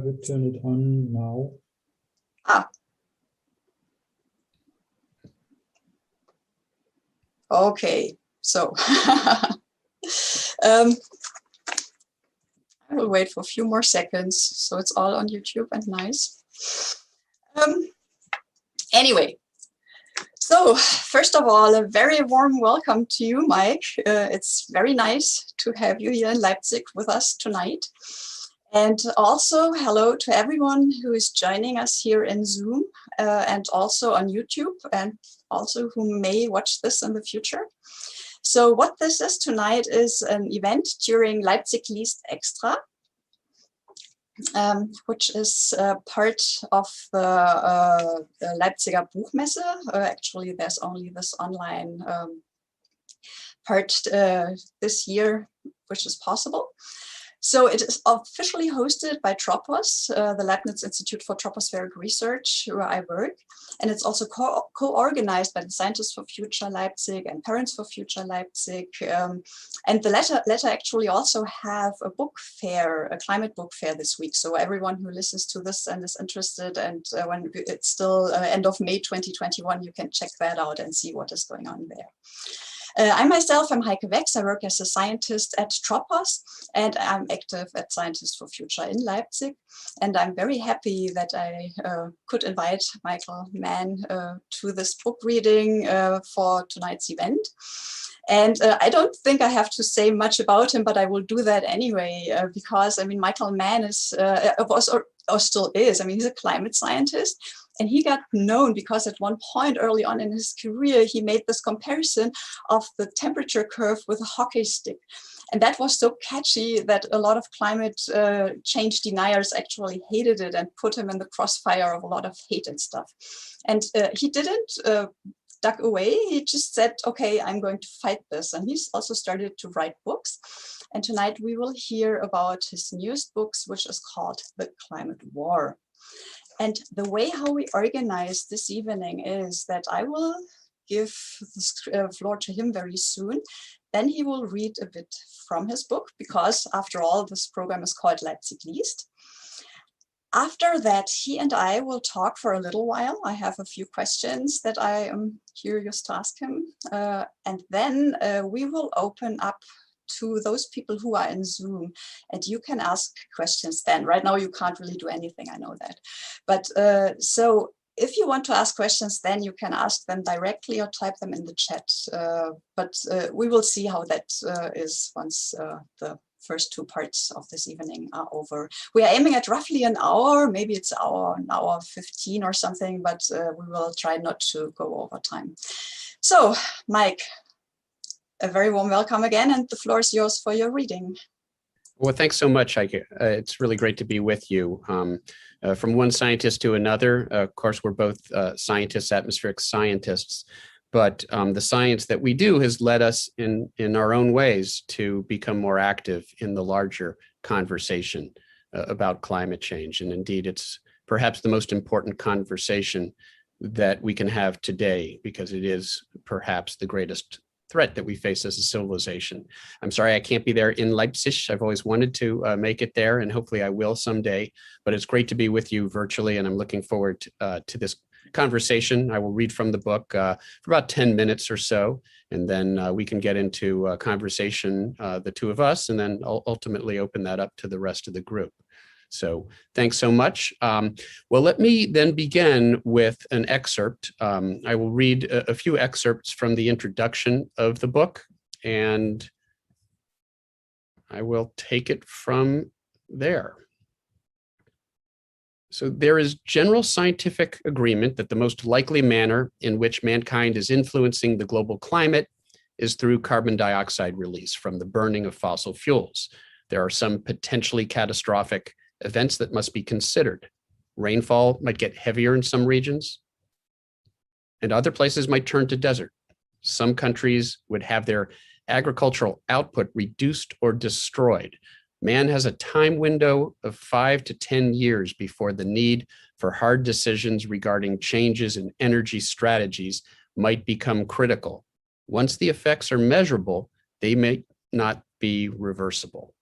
would turn it on now. Ah. Okay, so I will wait for a few more seconds. So it's all on YouTube and nice. Anyway, so first of all, a very warm welcome to you, Mike. It's very nice to have you here in Leipzig with us tonight. And also hello to everyone who is joining us here in Zoom and also on YouTube, and also who may watch this in the future. So what this is tonight is an event during Leipzig Liest Extra, which is part of the Leipziger Buchmesse. Actually, there's only this online part this year, which is possible. So it is officially hosted by Tropos, the Leibniz Institute for Tropospheric Research, where I work. And it's also co-organized by the Scientists for Future Leipzig and Parents for Future Leipzig. And the latter actually also have a book fair, a climate book fair this week. So everyone who listens to this and is interested, and when it's still end of May 2021, you can check that out and see what is going on there. I'm Heike Wex. I work as a scientist at Tropos, and I'm active at Scientists for Future in Leipzig. And I'm very happy that I could invite Micheal Mann to this book reading for tonight's event. And I don't think I have to say much about him, but I will do that anyway, because I mean, Micheal Mann is, was or still is, I mean, he's a climate scientist. And he got known because at one point early on in his career, he made this comparison of the temperature curve with a hockey stick. And that was so catchy that a lot of climate change deniers actually hated it and put him in the crossfire of a lot of hate and stuff. And he didn't duck away. He just said, okay, I'm going to fight this. And he's also started to write books. And tonight we will hear about his newest books, which is called The Climate War. And the way how we organize this evening is that I will give the floor to him very soon. Then he will read a bit from his book, because after all, this program is called Leipzig Liest. After that, he and I will talk for a little while. I have a few questions that I am curious to ask him. And then we will open up to those people who are in Zoom, and you can ask questions then. Right now you can't really do anything, I know that. But so if you want to ask questions, then you can ask them directly or type them in the chat. But we will see how that is once the first two parts of this evening are over. We are aiming at roughly an hour, maybe it's an hour 15 or something, but we will try not to go over time. So, Mike, a very warm welcome again, and the floor is yours for your reading. Well, thanks so much, Heike. It's really great to be with you. From one scientist to another, of course, we're both scientists, atmospheric scientists, but the science that we do has led us in our own ways to become more active in the larger conversation about climate change. And indeed, it's perhaps the most important conversation that we can have today, because it is perhaps the greatest threat that we face as a civilization. I'm sorry I can't be there in Leipzig. I've always wanted to make it there, and hopefully I will someday. But it's great to be with you virtually, and I'm looking forward to this conversation. I will read from the book for about 10 minutes or so, and then we can get into a conversation, the two of us, and then ultimately open that up to the rest of the group. So thanks so much. Well, let me then begin with an excerpt. I will read a few excerpts from the introduction of the book, and I will take it from there. So there is general scientific agreement that the most likely manner in which mankind is influencing the global climate is through carbon dioxide release from the burning of fossil fuels. There are some potentially catastrophic events that must be considered. Rainfall might get heavier in some regions, and other places might turn to desert. Some countries would have their agricultural output reduced or destroyed. Man has a time window of 5 to 10 years before the need for hard decisions regarding changes in energy strategies might become critical. Once the effects are measurable, they may not be reversible.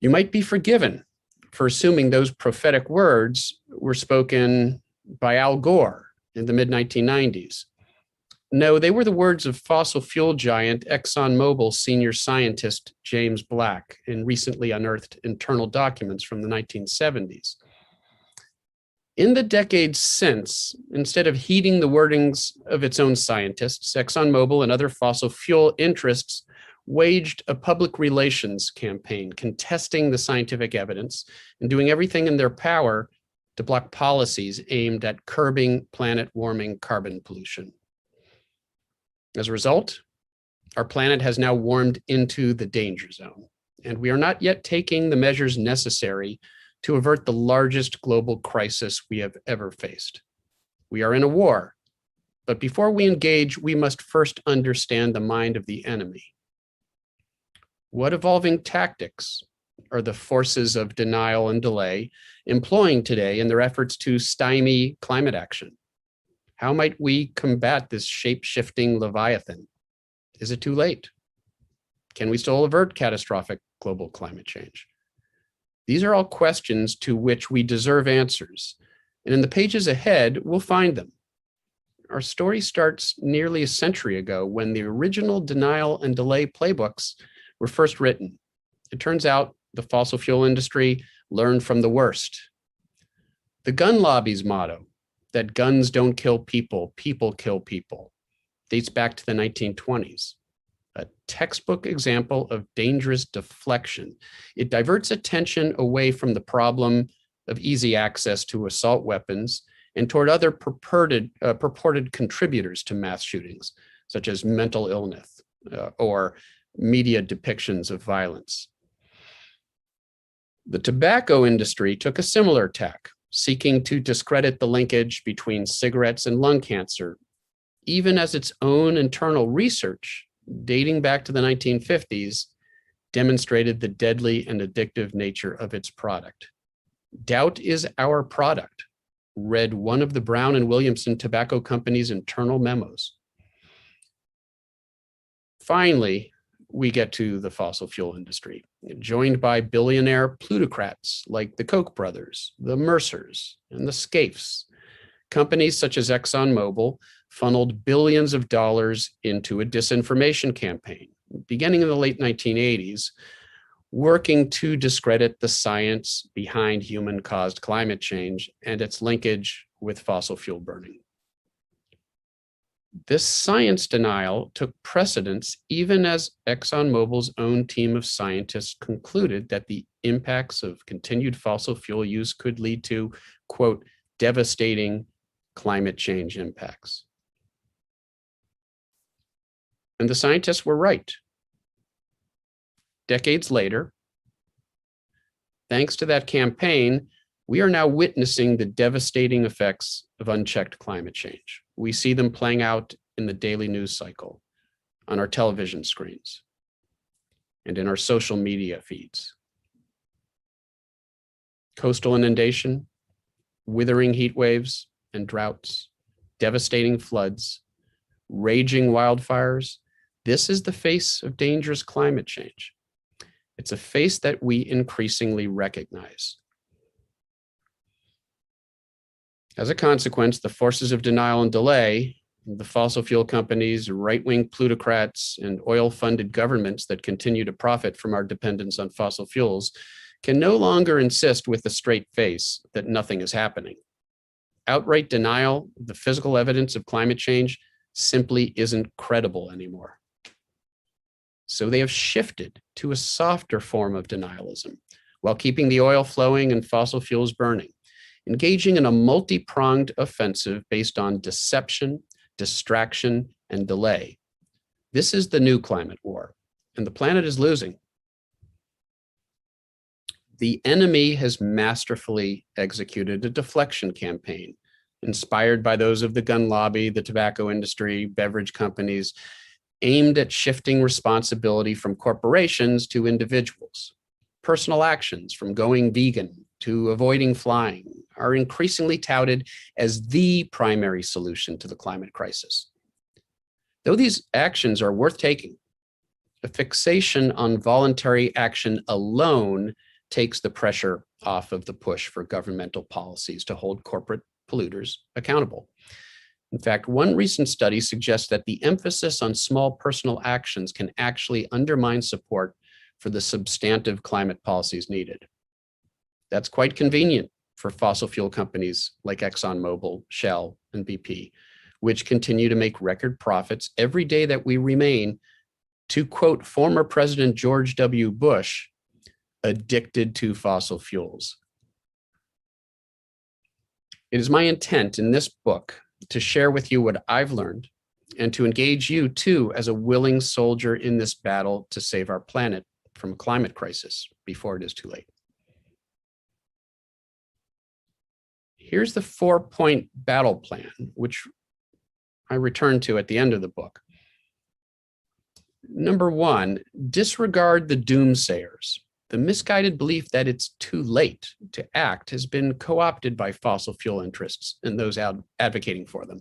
You might be forgiven for assuming those prophetic words were spoken by Al Gore in the mid-1990s. No, they were the words of fossil fuel giant ExxonMobil senior scientist James Black in recently unearthed internal documents from the 1970s. In the decades since, instead of heeding the wordings of its own scientists, ExxonMobil and other fossil fuel interests waged a public relations campaign contesting the scientific evidence and doing everything in their power to block policies aimed at curbing planet-warming carbon pollution. As a result, our planet has now warmed into the danger zone, and we are not yet taking the measures necessary to avert the largest global crisis we have ever faced. We are in a war, but before we engage, we must first understand the mind of the enemy. What evolving tactics are the forces of denial and delay employing today in their efforts to stymie climate action? How might we combat this shape-shifting Leviathan? Is it too late? Can we still avert catastrophic global climate change? These are all questions to which we deserve answers, and in the pages ahead, we'll find them. Our story starts nearly a century ago when the original denial and delay playbooks were first written. It turns out the fossil fuel industry learned from the worst. The gun lobby's motto, that guns don't kill people, people kill people, dates back to the 1920s. A textbook example of dangerous deflection. It diverts attention away from the problem of easy access to assault weapons and toward other purported contributors to mass shootings, such as mental illness or media depictions of violence. The tobacco industry took a similar tack, seeking to discredit the linkage between cigarettes and lung cancer, even as its own internal research, dating back to the 1950s, demonstrated the deadly and addictive nature of its product. Doubt is our product, read one of the Brown and Williamson Tobacco Company's internal memos. Finally, we get to the fossil fuel industry, joined by billionaire plutocrats like the Koch brothers, the Mercers, and the Scaifes. Companies such as ExxonMobil funneled billions of dollars into a disinformation campaign, beginning in the late 1980s, working to discredit the science behind human-caused climate change and its linkage with fossil fuel burning. This science denial took precedence even as ExxonMobil's own team of scientists concluded that the impacts of continued fossil fuel use could lead to, quote, devastating climate change impacts. And the scientists were right. Decades later, thanks to that campaign, we are now witnessing the devastating effects of unchecked climate change. We see them playing out in the daily news cycle, on our television screens, and in our social media feeds. Coastal inundation, withering heat waves and droughts, devastating floods, raging wildfires. This is the face of dangerous climate change. It's a face that we increasingly recognize. As a consequence, the forces of denial and delay, the fossil fuel companies, right-wing plutocrats, and oil-funded governments that continue to profit from our dependence on fossil fuels can no longer insist with a straight face that nothing is happening. Outright denial of the physical evidence of climate change simply isn't credible anymore. So they have shifted to a softer form of denialism while keeping the oil flowing and fossil fuels burning, engaging in a multi-pronged offensive based on deception, distraction, and delay. This is the new climate war, and the planet is losing. The enemy has masterfully executed a deflection campaign, inspired by those of the gun lobby, the tobacco industry, beverage companies, aimed at shifting responsibility from corporations to individuals. Personal actions, from going vegan to avoiding flying, are increasingly touted as the primary solution to the climate crisis. Though these actions are worth taking, a fixation on voluntary action alone takes the pressure off of the push for governmental policies to hold corporate polluters accountable. In fact, one recent study suggests that the emphasis on small personal actions can actually undermine support for the substantive climate policies needed. That's quite convenient for fossil fuel companies like ExxonMobil, Shell, and BP, which continue to make record profits every day that we remain, to quote former President George W. Bush, addicted to fossil fuels. It is my intent in this book to share with you what I've learned and to engage you too as a willing soldier in this battle to save our planet from a climate crisis before it is too late. Here's the 4-point battle plan, which I return to at the end of the book. Number 1, disregard the doomsayers. The misguided belief that it's too late to act has been co-opted by fossil fuel interests and those advocating for them.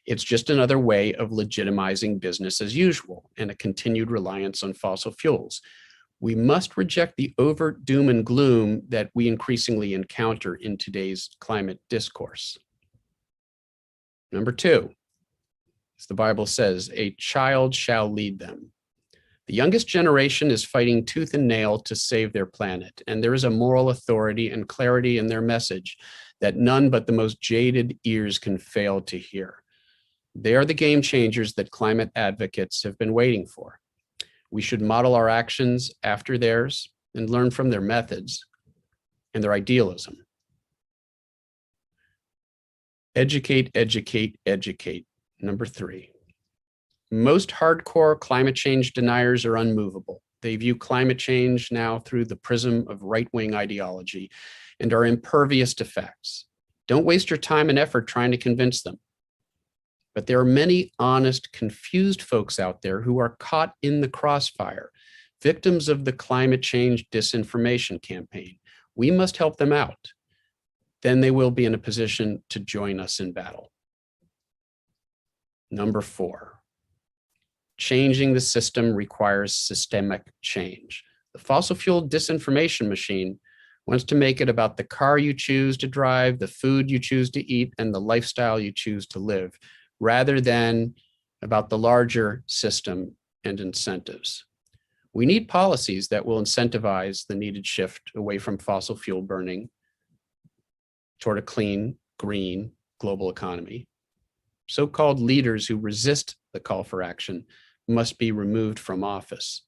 It's just another way of legitimizing business as usual and a continued reliance on fossil fuels. We must reject the overt doom and gloom that we increasingly encounter in today's climate discourse. Number 2, as the Bible says, a child shall lead them. The youngest generation is fighting tooth and nail to save their planet, and there is a moral authority and clarity in their message that none but the most jaded ears can fail to hear. They are the game changers that climate advocates have been waiting for. We should model our actions after theirs and learn from their methods and their idealism. Educate, educate, educate. Number 3. Most hardcore climate change deniers are unmovable. They view climate change now through the prism of right-wing ideology and are impervious to facts. Don't waste your time and effort trying to convince them. But there are many honest, confused folks out there who are caught in the crossfire, victims of the climate change disinformation campaign. We must help them out. Then they will be in a position to join us in battle. Number 4. Changing the system requires systemic change. The fossil fuel disinformation machine wants to make it about the car you choose to drive, the food you choose to eat, and the lifestyle you choose to live, rather than about the larger system and incentives. We need policies that will incentivize the needed shift away from fossil fuel burning toward a clean, green, global economy. So-called leaders who resist the call for action must be removed from office.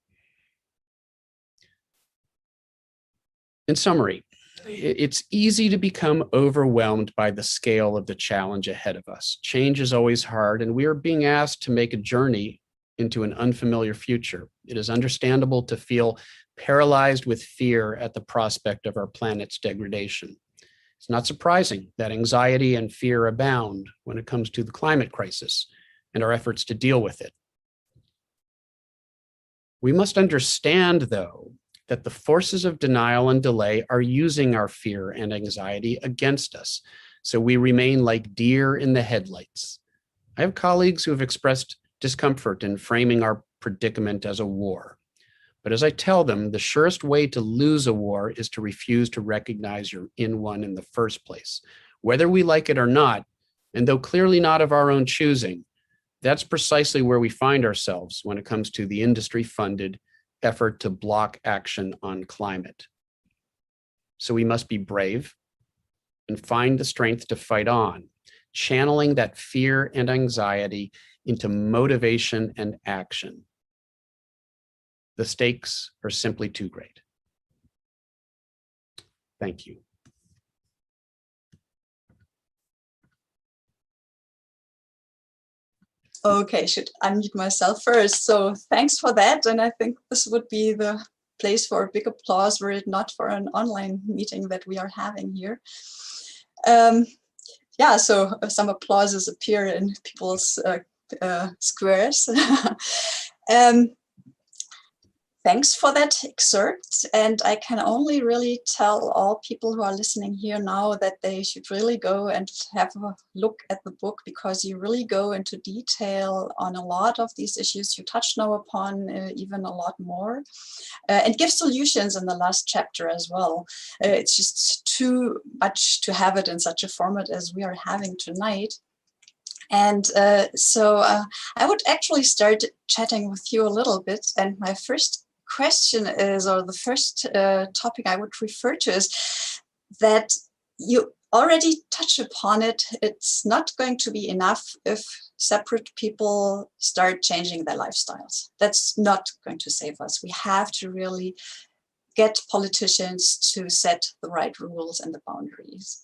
In summary, it's easy to become overwhelmed by the scale of the challenge ahead of us. Change is always hard, and we are being asked to make a journey into an unfamiliar future. It is understandable to feel paralyzed with fear at the prospect of our planet's degradation. It's not surprising that anxiety and fear abound when it comes to the climate crisis and our efforts to deal with it. We must understand, though, that the forces of denial and delay are using our fear and anxiety against us, so we remain like deer in the headlights. I have colleagues who have expressed discomfort in framing our predicament as a war. But as I tell them, the surest way to lose a war is to refuse to recognize you're in one in the first place. Whether we like it or not, and though clearly not of our own choosing, that's precisely where we find ourselves when it comes to the industry-funded effort to block action on climate. So we must be brave and find the strength to fight on, channeling that fear and anxiety into motivation and action. The stakes are simply too great. Thank you. Okay, should unmute myself first. So thanks for that. And I think this would be the place for a big applause were it not for an online meeting that we are having here. Yeah, so some applauses appear in people's squares. Thanks for that excerpt. And I can only really tell all people who are listening here now that they should really go and have a look at the book, because you really go into detail on a lot of these issues you touched now upon, even a lot more, and give solutions in the last chapter as well. It's just too much to have it in such a format as we are having tonight. And so I would actually start chatting with you a little bit. And my first question is, or the first topic I would refer to is that you already touch upon it. It's not going to be enough if separate people start changing their lifestyles. That's not going to save us. We have to really get politicians to set the right rules and the boundaries.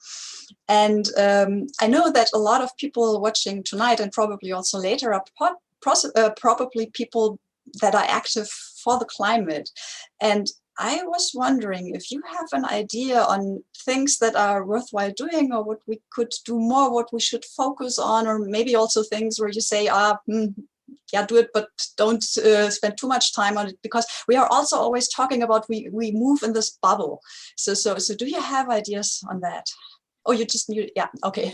And I know that a lot of people watching tonight and probably also later are probably people that are active for the climate. And I was wondering if you have an idea on things that are worthwhile doing, or what we could do more, what we should focus on, or maybe also things where you say, yeah, do it, but don't spend too much time on it, because we are also always talking about we move in this bubble. So do you have ideas on that? Oh, you just knew, yeah, okay.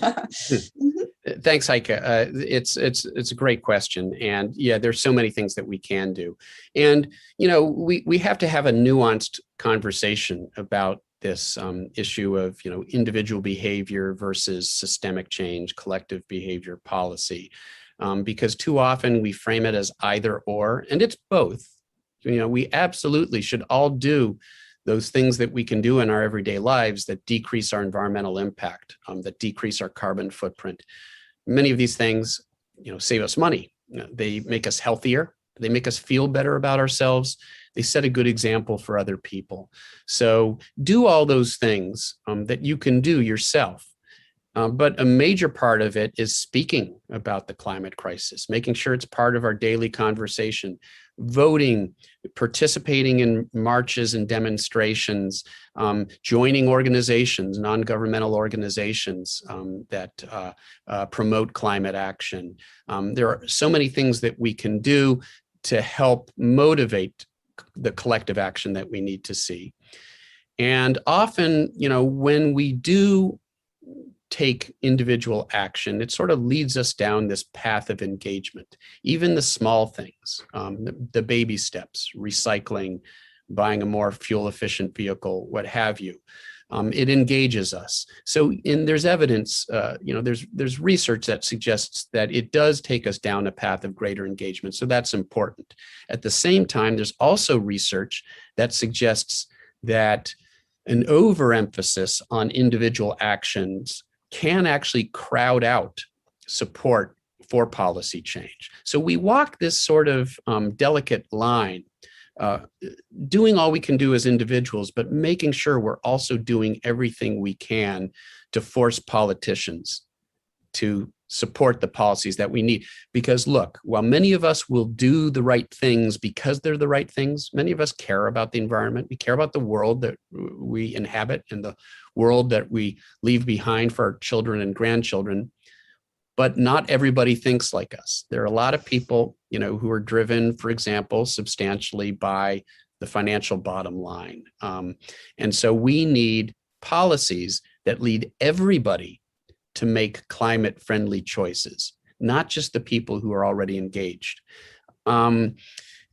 Thanks, Heike. It's a great question, and yeah, there's so many things that we can do, and we have to have a nuanced conversation about this issue of individual behavior versus systemic change, collective behavior policy, because too often we frame it as either or, and it's both. We absolutely should all do those things that we can do in our everyday lives that decrease our environmental impact, that decrease our carbon footprint. Many of these things, save us money. They make us healthier. They make us feel better about ourselves. They set a good example for other people. So do all those things that you can do yourself. But a major part of it is speaking about the climate crisis, making sure it's part of our daily conversation, voting, participating in marches and demonstrations, joining organizations, non-governmental organizations that promote climate action. There are so many things that we can do to help motivate the collective action that we need to see. And often, when we do take individual action, it sort of leads us down this path of engagement. Even the small things, the baby steps, recycling, buying a more fuel efficient vehicle, what have you, it engages us. So there's evidence, there's research that suggests that it does take us down a path of greater engagement. So that's important. At the same time, there's also research that suggests that an overemphasis on individual actions can actually crowd out support for policy change. So we walk this sort of delicate line, doing all we can do as individuals, but making sure we're also doing everything we can to force politicians to support the policies that we need. Because look, while many of us will do the right things because they're the right things, many of us care about the environment. We care about the world that we inhabit and the world that we leave behind for our children and grandchildren. But not everybody thinks like us. There are a lot of people, who are driven, for example, substantially by the financial bottom line. And so we need policies that lead everybody to make climate-friendly choices, not just the people who are already engaged.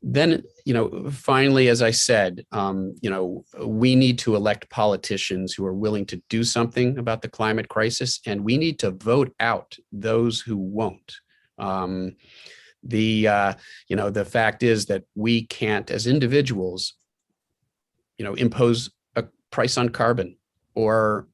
Then, finally, as I said, we need to elect politicians who are willing to do something about the climate crisis, and we need to vote out those who won't. The fact is that we can't, as individuals, impose a price on carbon or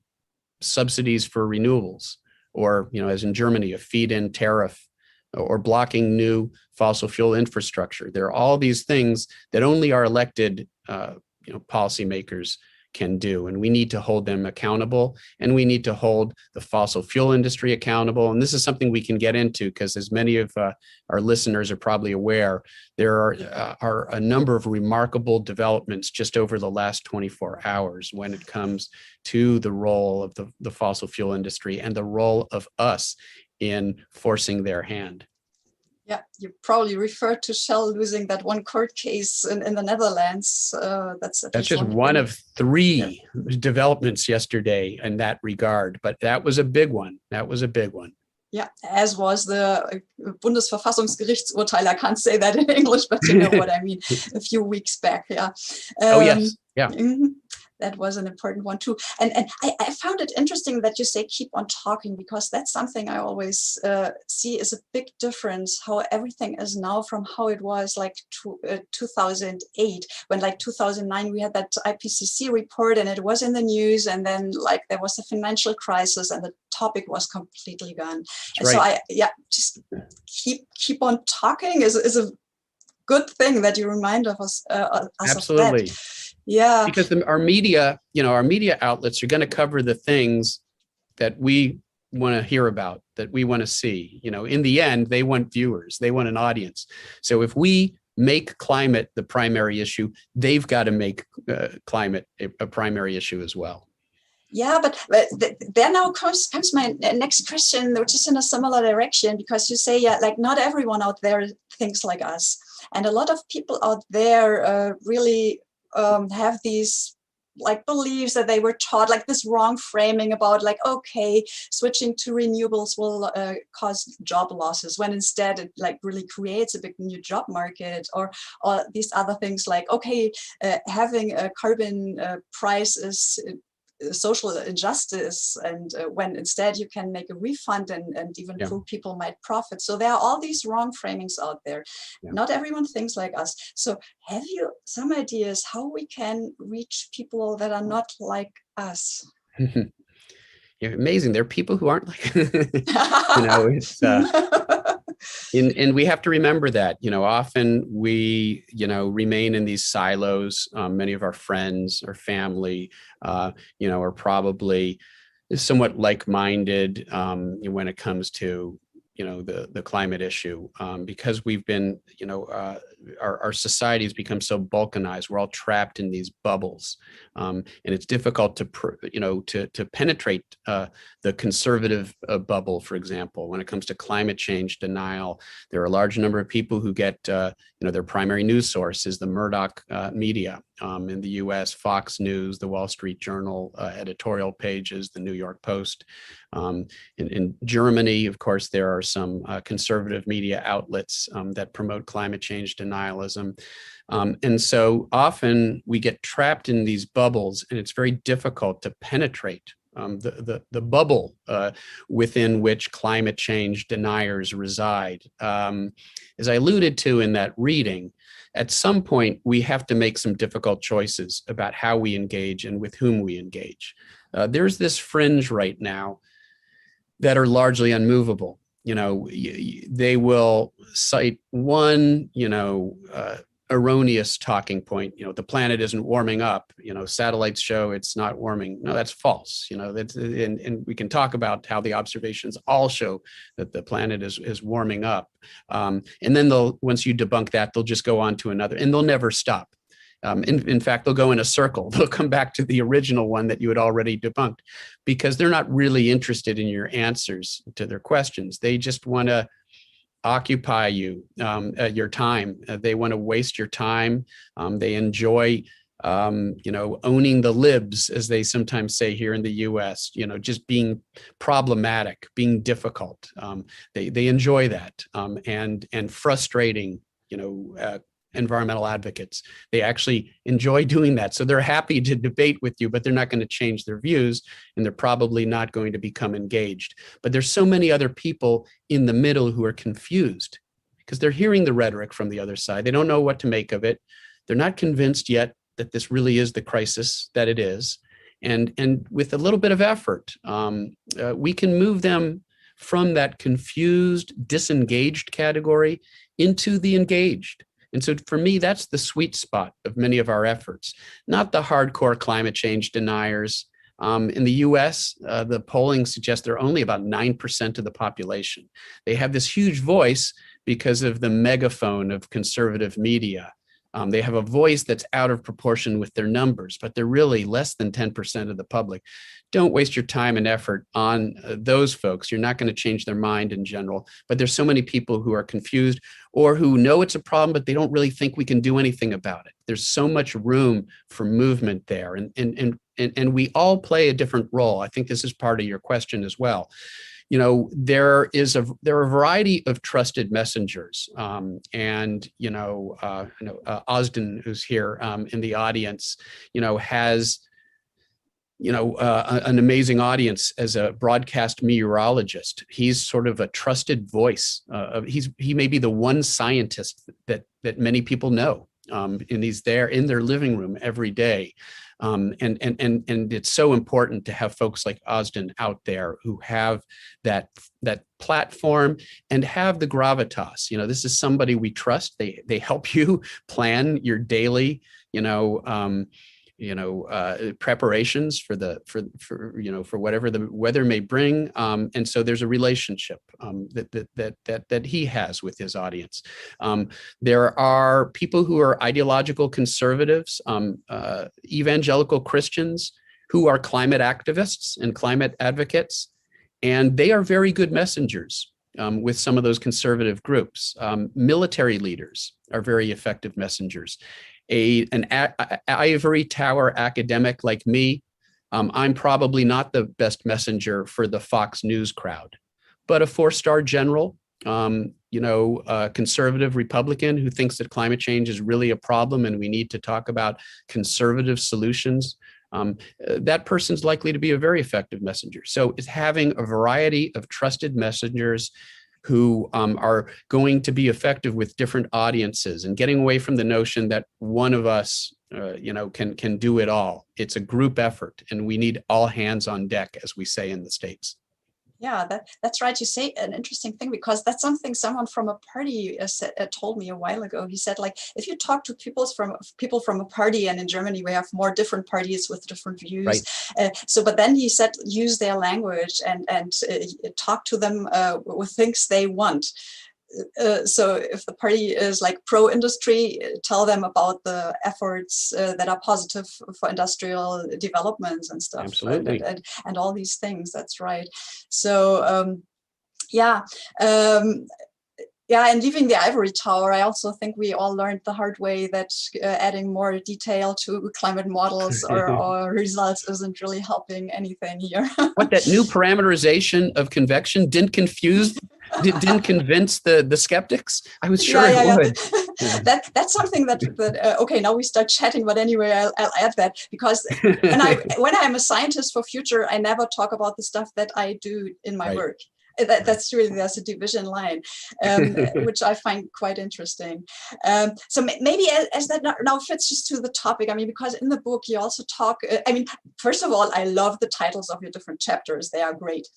subsidies for renewables, or, as in Germany, a feed-in tariff, or blocking new fossil fuel infrastructure. There are all these things that only our elected, policymakers can do, and we need to hold them accountable, and we need to hold the fossil fuel industry accountable. And this is something we can get into because, as many of our listeners are probably aware, there are a number of remarkable developments just over the last 24 hours when it comes to the role of the fossil fuel industry and the role of us in forcing their hand. Yeah, you probably referred to Shell losing that one court case in the Netherlands. That's just one of three developments yesterday in that regard, but that was a big one. That was a big one. Yeah, as was the Bundesverfassungsgerichtsurteil. I can't say that in English, but you know what I mean. A few weeks back, yeah. Oh yes, yeah. That was an important one too. And I found it interesting that you say keep on talking, because that's something I always see is a big difference how everything is now from how it was like 2008, when like 2009 we had that IPCC report and it was in the news, and then like there was a financial crisis and the topic was completely gone. And right. So just keep on talking is a good thing that you remind of us Absolutely. of that. Yeah, because our media, our media outlets are going to cover the things that we want to hear about, that we want to see. In the end, they want viewers, they want an audience. So if we make climate the primary issue, they've got to make climate a primary issue as well. Yeah, but there now comes my next question, which is in a similar direction, because you say, like not everyone out there thinks like us. And a lot of people out there really have these like beliefs that they were taught, like this wrong framing about like, okay, switching to renewables will cause job losses, when instead it like really creates a big new job market, or these other things like, okay, having a carbon price is social injustice, and when instead you can make a refund and even prove people might profit. So there are all these wrong framings out there. Not everyone thinks like us. So have you some ideas how we can reach people that are not like us? You're amazing. There are people who aren't like, it's and we have to remember that, often we, remain in these silos. Many of our friends or family, are probably somewhat like-minded when it comes to, the climate issue, because we've been, our society has become so balkanized. We're all trapped in these bubbles, and it's difficult to penetrate the conservative bubble. For example, when it comes to climate change denial, there are a large number of people who get, their primary news source is the Murdoch media. In the U.S., Fox News, the Wall Street Journal editorial pages, the New York Post. In Germany, of course, there are some conservative media outlets that promote climate change denialism. And so often we get trapped in these bubbles, and it's very difficult to penetrate the bubble within which climate change deniers reside. As I alluded to in that reading, at some point, we have to make some difficult choices about how we engage and with whom we engage. There's this fringe right now that are largely unmovable. They will cite one, erroneous talking point. The planet isn't warming up. Satellites show it's not warming. No, that's false. And we can talk about how the observations all show that the planet is warming up. And then once you debunk that, they'll just go on to another, and they'll never stop. In fact, they'll go in a circle. They'll come back to the original one that you had already debunked, because they're not really interested in your answers to their questions. They just want to occupy your time. They want to waste your time. They enjoy, owning the libs, as they sometimes say here in the U.S. Just being problematic, being difficult. They enjoy that, and frustrating, environmental advocates. They actually enjoy doing that. So they're happy to debate with you, but they're not going to change their views, and they're probably not going to become engaged. But there's so many other people in the middle who are confused because they're hearing the rhetoric from the other side. They don't know what to make of it. They're not convinced yet that this really is the crisis that it is. And with a little bit of effort, we can move them from that confused, disengaged category into the engaged. And so for me, that's the sweet spot of many of our efforts, not the hardcore climate change deniers. In the US, the polling suggests they're only about 9% of the population. They have this huge voice because of the megaphone of conservative media. They have a voice that's out of proportion with their numbers, but they're really less than 10% of the public. Don't waste your time and effort on those folks. You're not going to change their mind in general. But there's so many people who are confused or who know it's a problem, but they don't really think we can do anything about it. There's so much room for movement there. And we all play a different role. I think this is part of your question as well. You know, there are a variety of trusted messengers, and Osden, who's here in the audience, has an amazing audience as a broadcast meteorologist. He's sort of a trusted voice. He may be the one scientist that many people know, and he's there in their living room every day. And it's so important to have folks like Osden out there who have that platform and have the gravitas. This is somebody we trust. They help you plan your daily, preparations for whatever the weather may bring. And so there's a relationship that he has with his audience. There are people who are ideological conservatives, evangelical Christians who are climate activists and climate advocates, and they are very good messengers. With some of those conservative groups. Military leaders are very effective messengers. An ivory tower academic like me, I'm probably not the best messenger for the Fox News crowd, but a 4-star general, a conservative Republican who thinks that climate change is really a problem and we need to talk about conservative solutions. That person's likely to be a very effective messenger. So it's having a variety of trusted messengers who are going to be effective with different audiences and getting away from the notion that one of us, can do it all. It's a group effort, and we need all hands on deck, as we say in the States. Yeah, that's right. You say an interesting thing, because that's something someone from a party told me a while ago. He said, like, if you talk to people from a party, and in Germany we have more different parties with different views. Right. But then he said, use their language and talk to them with things they want. So if the party is like pro-industry, tell them about the efforts that are positive for industrial developments and stuff. Absolutely. Right? And all these things. That's right. So and leaving the ivory tower, I also think we all learned the hard way that adding more detail to climate models or results isn't really helping anything here. What, that new parameterization of convection didn't convince the skeptics? I was sure it would. Yeah. That's something that okay, now we start chatting, but anyway, I'll add that, because when I'm a scientist for future, I never talk about the stuff that I do in my work. That's really, there's a division line, which I find quite interesting. So maybe as that now fits just to the topic, I mean, because in the book you also talk, first of all, I love the titles of your different chapters. They are great.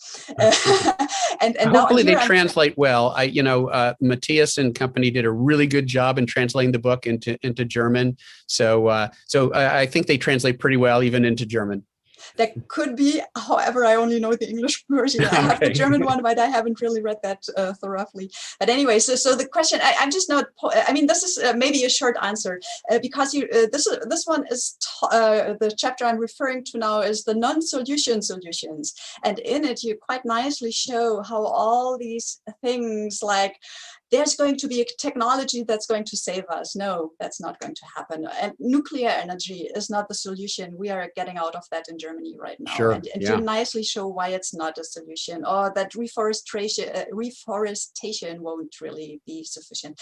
and hopefully they translate well. Matthias and company did a really good job in translating the book into German. So I think they translate pretty well even into German. That could be, however, I only know the English version. I have the German one, but I haven't really read that thoroughly. But anyway, so the question, I'm just not, this is maybe a short answer, because this one is, the chapter I'm referring to now is the non-solution solutions. And in it, you quite nicely show how all these things, like, there's going to be a technology that's going to save us. No, that's not going to happen. And nuclear energy is not the solution. We are getting out of that in Germany right now. Sure, and you nicely show why it's not a solution, or that reforestation won't really be sufficient.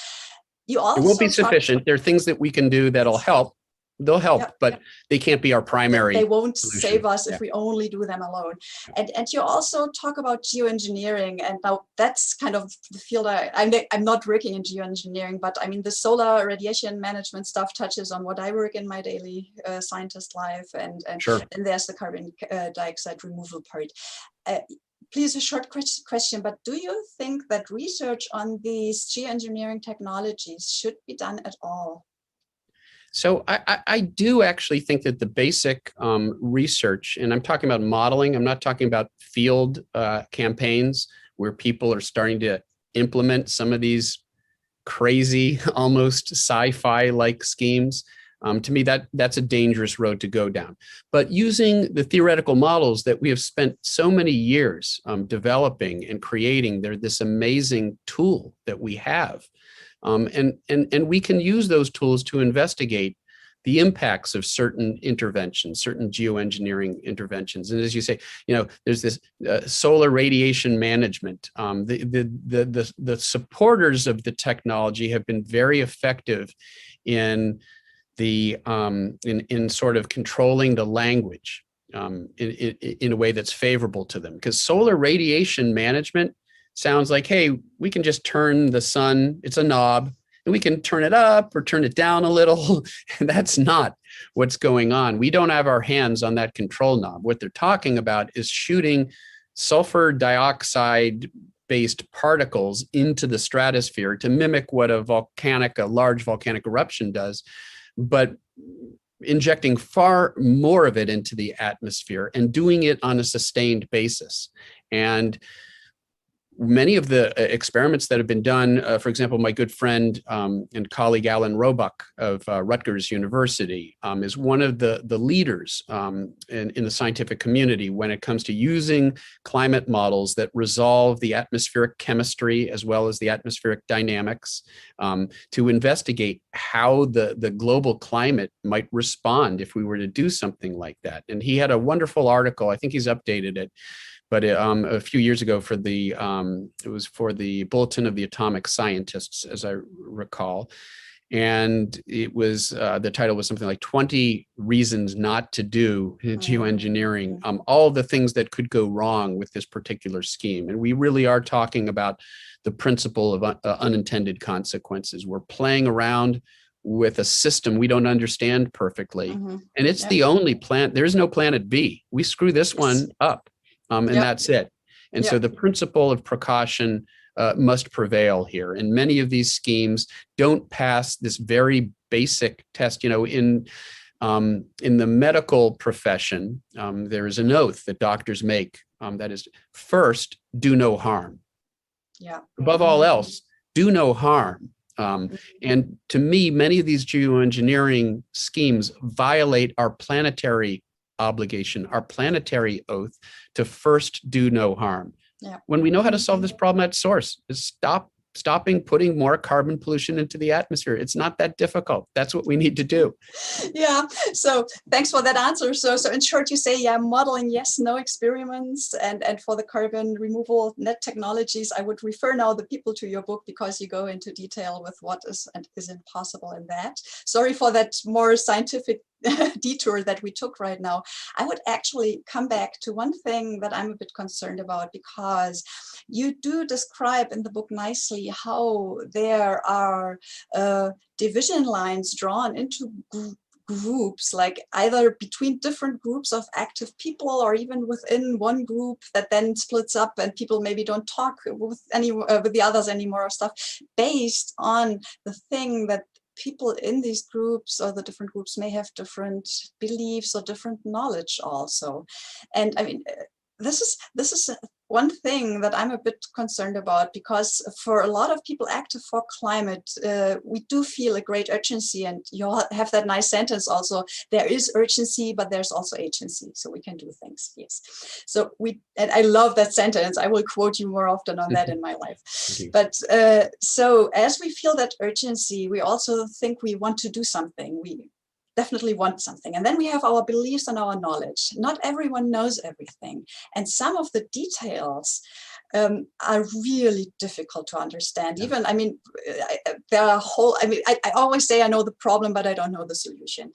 You also it won't be sufficient. There are things that we can do that'll help. They'll help, but they can't be our primary. They won't solution. Save us if we only do them alone. And you also talk about geoengineering, and now that's kind of the field I'm not working in geoengineering, but I mean the solar radiation management stuff touches on what I work in my daily scientist life, and there's the carbon dioxide removal part. Please, a short question, but do you think that research on these geoengineering technologies should be done at all? So I do actually think that the basic research, and I'm talking about modeling, I'm not talking about field campaigns where people are starting to implement some of these crazy, almost sci-fi like schemes. To me, that's a dangerous road to go down. But using the theoretical models that we have spent so many years developing and creating, they're this amazing tool that we have. And we can use those tools to investigate the impacts of certain interventions, certain geoengineering interventions. And as you say, there's this solar radiation management. The supporters of the technology have been very effective in in sort of controlling the language in a way that's favorable to them. Because solar radiation management sounds like, hey, we can just turn the sun, it's a knob, and we can turn it up or turn it down a little. And that's not what's going on. We don't have our hands on that control knob. What they're talking about is shooting sulfur dioxide based particles into the stratosphere to mimic what a large volcanic eruption does, but injecting far more of it into the atmosphere and doing it on a sustained basis. And many of the experiments that have been done, for example, my good friend and colleague Alan Roebuck of Rutgers University is one of the leaders in the scientific community when it comes to using climate models that resolve the atmospheric chemistry as well as the atmospheric dynamics to investigate how the global climate might respond if we were to do something like that. And he had a wonderful article, I think he's updated it, but a few years ago it was for the Bulletin of the Atomic Scientists, as I recall. And it was, the title was something like 20 Reasons Not to Do Geoengineering, all the things that could go wrong with this particular scheme. And we really are talking about the principle of unintended consequences. We're playing around with a system we don't understand perfectly. And it's the only plan, there is no planet B. We screw this one up. And that's it. And so the principle of precaution must prevail here. And many of these schemes don't pass this very basic test. In the medical profession, there is an oath that doctors make that is, first, do no harm. Above all else, do no harm. And to me, many of these geoengineering schemes violate our planetary obligation, our planetary oath to first do no harm. When we know how to solve this problem at source, is stopping putting more carbon pollution into the atmosphere. It's not that difficult. That's what we need to do. So thanks for that answer. So in short, you say, modeling, yes, no experiments. And for the carbon removal net technologies, I would refer now the people to your book because you go into detail with what is and isn't possible in that. Sorry for that more scientific detour that we took right now. I would actually come back to one thing that I'm a bit concerned about, because you do describe in the book nicely how there are division lines drawn into groups, like either between different groups of active people or even within one group that then splits up and people maybe don't talk with the others anymore or stuff, based on the thing that people in these groups or the different groups may have different beliefs or different knowledge also. And I mean, this is one thing that I'm a bit concerned about, because for a lot of people active for climate, we do feel a great urgency, and you have that nice sentence also, there is urgency, but there's also agency, so we can do things, yes. So and I love that sentence. I will quote you more often on that in my life. But so as we feel that urgency, we also think we want to do something. We definitely want something. And then we have our beliefs and our knowledge. Not everyone knows everything. And some of the details are really difficult to understand. Even, I mean, there are I always say I know the problem, but I don't know the solution.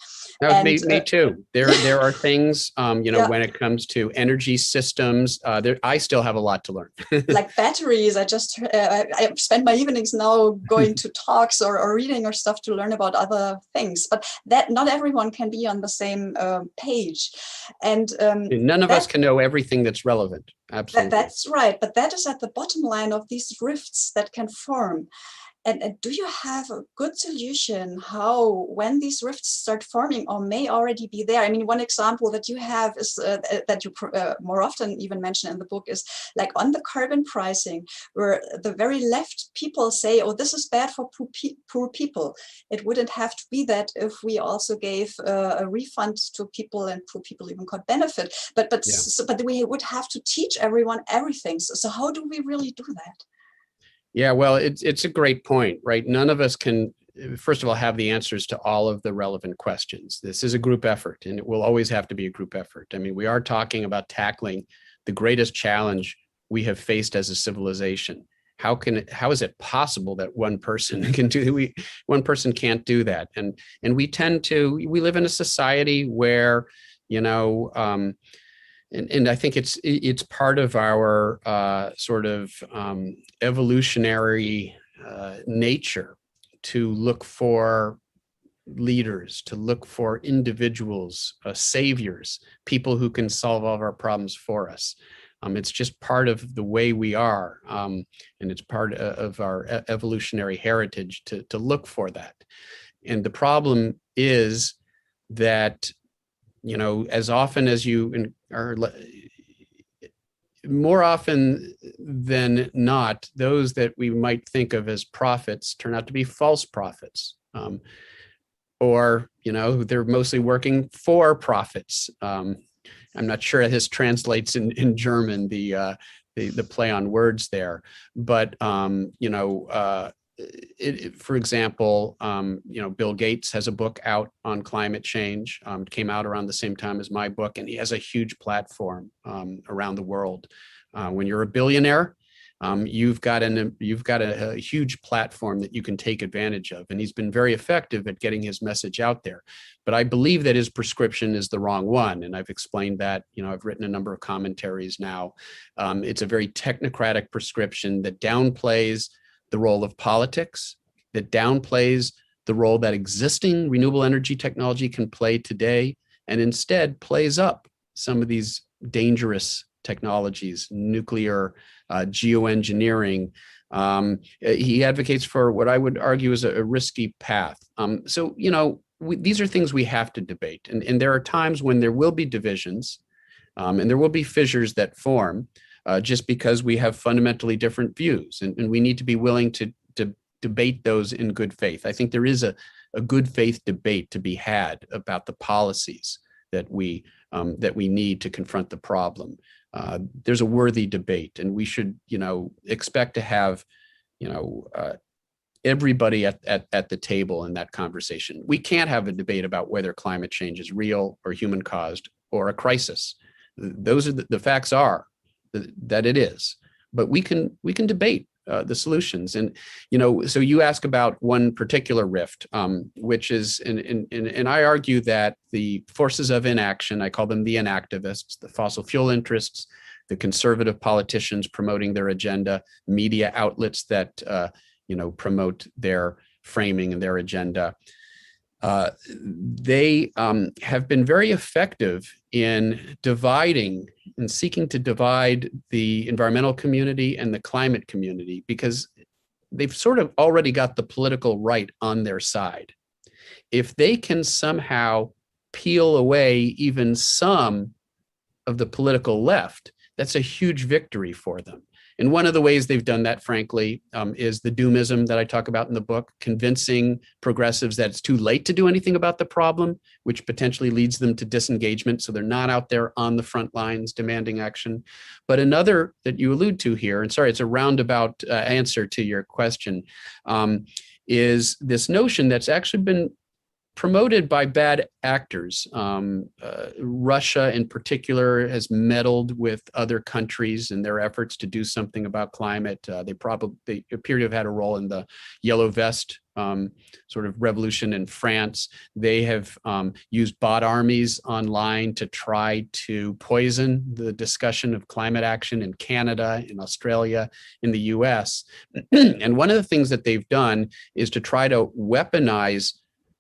Me too. There are things, when it comes to energy systems, I still have a lot to learn. Like batteries, I spend my evenings now going to talks or reading or stuff to learn about other things, but that not everyone can be on the same page. And none of us can know everything that's relevant. Absolutely. That's right. But that is at the bottom line of these rifts that can form. And do you have a good solution how, when these rifts start forming or may already be there? I mean, one example that you have is that you more often even mention in the book is like on the carbon pricing, where the very left people say, oh, this is bad for poor people. It wouldn't have to be that if we also gave a refund to people and poor people even could benefit. But we would have to teach everyone everything. So how do we really do that? Yeah, well, it's a great point, right? None of us can, first of all, have the answers to all of the relevant questions. This is a group effort, and it will always have to be a group effort. I mean, we are talking about tackling the greatest challenge we have faced as a civilization. How is it possible that one person can one person can't do that? And we live in a society where, and I think it's part of our sort of evolutionary nature to look for leaders, to look for individuals, saviors, people who can solve all of our problems for us. It's just part of the way we are, and it's part of our evolutionary heritage to look for that. And the problem is that, as often as you are, more often than not, those that we might think of as prophets turn out to be false prophets, or they're mostly working for profits. I'm not sure this translates in German, the play on words there, but for example, Bill Gates has a book out on climate change. It came out around the same time as my book, and he has a huge platform around the world. When you're a billionaire, you've got a huge platform that you can take advantage of, and he's been very effective at getting his message out there. But I believe that his prescription is the wrong one, and I've explained that. I've written a number of commentaries now. It's a very technocratic prescription that downplays the role of politics, that downplays the role that existing renewable energy technology can play today, and instead plays up some of these dangerous technologies, nuclear, geoengineering. He advocates for what I would argue is a risky path. These are things we have to debate. And there are times when there will be divisions, and there will be fissures that form, just because we have fundamentally different views, and we need to be willing to debate those in good faith. I think there is a good faith debate to be had about the policies that we need to confront the problem. There's a worthy debate, and we should, expect to have, everybody at the table in that conversation. We can't have a debate about whether climate change is real or human caused or a crisis. Those are the facts are that it is, but we can debate the solutions. And so you ask about one particular rift, which is, and I argue that the forces of inaction, I call them the inactivists, the fossil fuel interests, the conservative politicians promoting their agenda, media outlets that promote their framing and their agenda. They have been very effective in dividing and seeking to divide the environmental community and the climate community, because they've sort of already got the political right on their side. If they can somehow peel away even some of the political left, that's a huge victory for them. And one of the ways they've done that, frankly, is the doomism that I talk about in the book, convincing progressives that it's too late to do anything about the problem, which potentially leads them to disengagement. So they're not out there on the front lines demanding action. But another that you allude to here, and sorry, it's a roundabout answer to your question, is this notion that's actually been promoted by bad actors. Russia in particular has meddled with other countries in their efforts to do something about climate. They appear to have had a role in the Yellow Vest sort of revolution in France. They have used bot armies online to try to poison the discussion of climate action in Canada, in Australia, in the US. And one of the things that they've done is to try to weaponize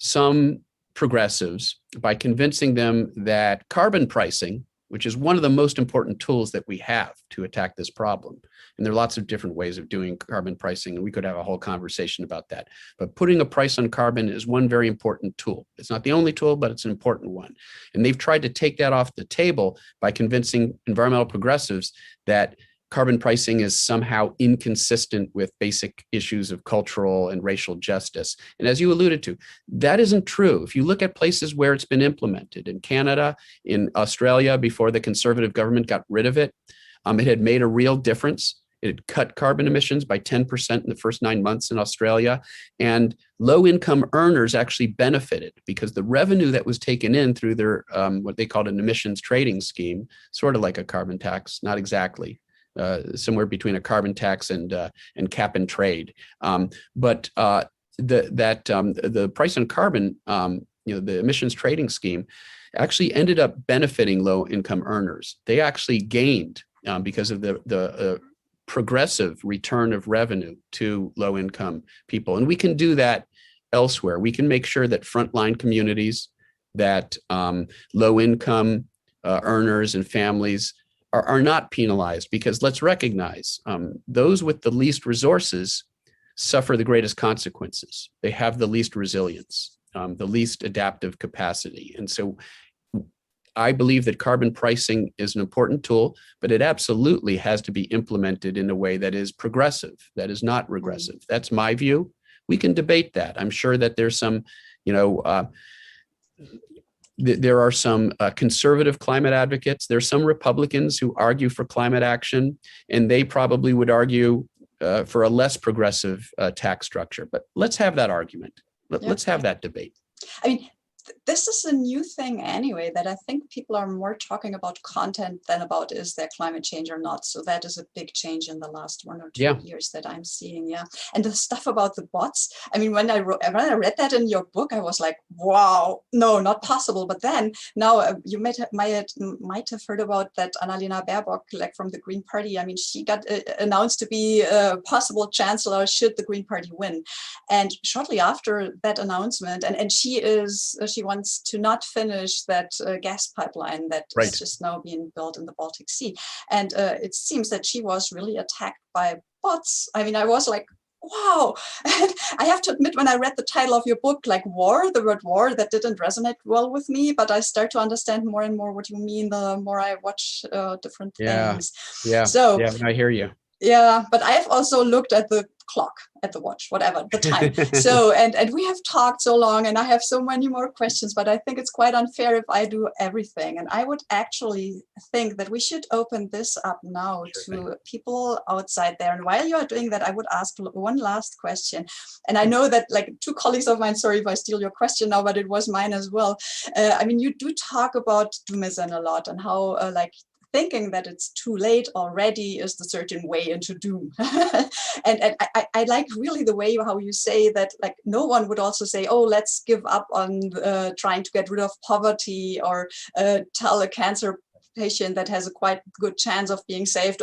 some progressives by convincing them that carbon pricing, which is one of the most important tools that we have to attack this problem. And there are lots of different ways of doing carbon pricing, and we could have a whole conversation about that. But putting a price on carbon is one very important tool. It's not the only tool, but it's an important one. And they've tried to take that off the table by convincing environmental progressives that carbon pricing is somehow inconsistent with basic issues of cultural and racial justice. And as you alluded to, that isn't true. If you look at places where it's been implemented, in Canada, in Australia, before the conservative government got rid of it, it had made a real difference. It had cut carbon emissions by 10% in the first 9 months in Australia. And low-income earners actually benefited because the revenue that was taken in through their what they called an emissions trading scheme, sort of like a carbon tax, not exactly, somewhere between a carbon tax and cap and trade. But the price on carbon, the emissions trading scheme, actually ended up benefiting low-income earners. They actually gained because of the progressive return of revenue to low-income people. And we can do that elsewhere. We can make sure that frontline communities, that low-income earners and families are not penalized, because let's recognize those with the least resources suffer the greatest consequences. They have the least resilience, the least adaptive capacity. And so I believe that carbon pricing is an important tool, but it absolutely has to be implemented in a way that is progressive, that is not regressive. That's my view. We can debate that. I'm sure that there's some, there are some conservative climate advocates. There's some Republicans who argue for climate action, and they probably would argue for a less progressive tax structure. But let's have that argument. Let's have that debate. I mean, this is a new thing anyway, that I think people are more talking about content than about is there climate change or not. So that is a big change in the last 1 or 2 years that I'm seeing. Yeah. And the stuff about the bots, I mean, when I read that in your book, I was like, wow, no, not possible. But then now you might have heard about that Annalena Baerbock, like from the Green Party. I mean, she got announced to be a possible chancellor should the Green Party win. And shortly after that announcement, and she wants to not finish that gas pipeline that is just now being built in the Baltic Sea. And it seems that she was really attacked by bots. I mean, I was like, wow. And I have to admit, when I read the title of your book, like the word war, that didn't resonate well with me, but I start to understand more and more what you mean the more I watch different things. Yeah, I hear you. Yeah, but I have also looked at the clock, at the watch, whatever, the time. So, and we have talked so long, and I have so many more questions, but I think it's quite unfair if I do everything. And I would actually think that we should open this up now to people outside there. And while you are doing that, I would ask one last question. And I know that like 2 colleagues of mine, sorry if I steal your question now, but it was mine as well. I mean, you do talk about doomism a lot and how thinking that it's too late already is the certain way into doom. and I like really the way how you say that, like, no one would also say, oh, let's give up on trying to get rid of poverty, or tell a cancer patient that has a quite good chance of being saved,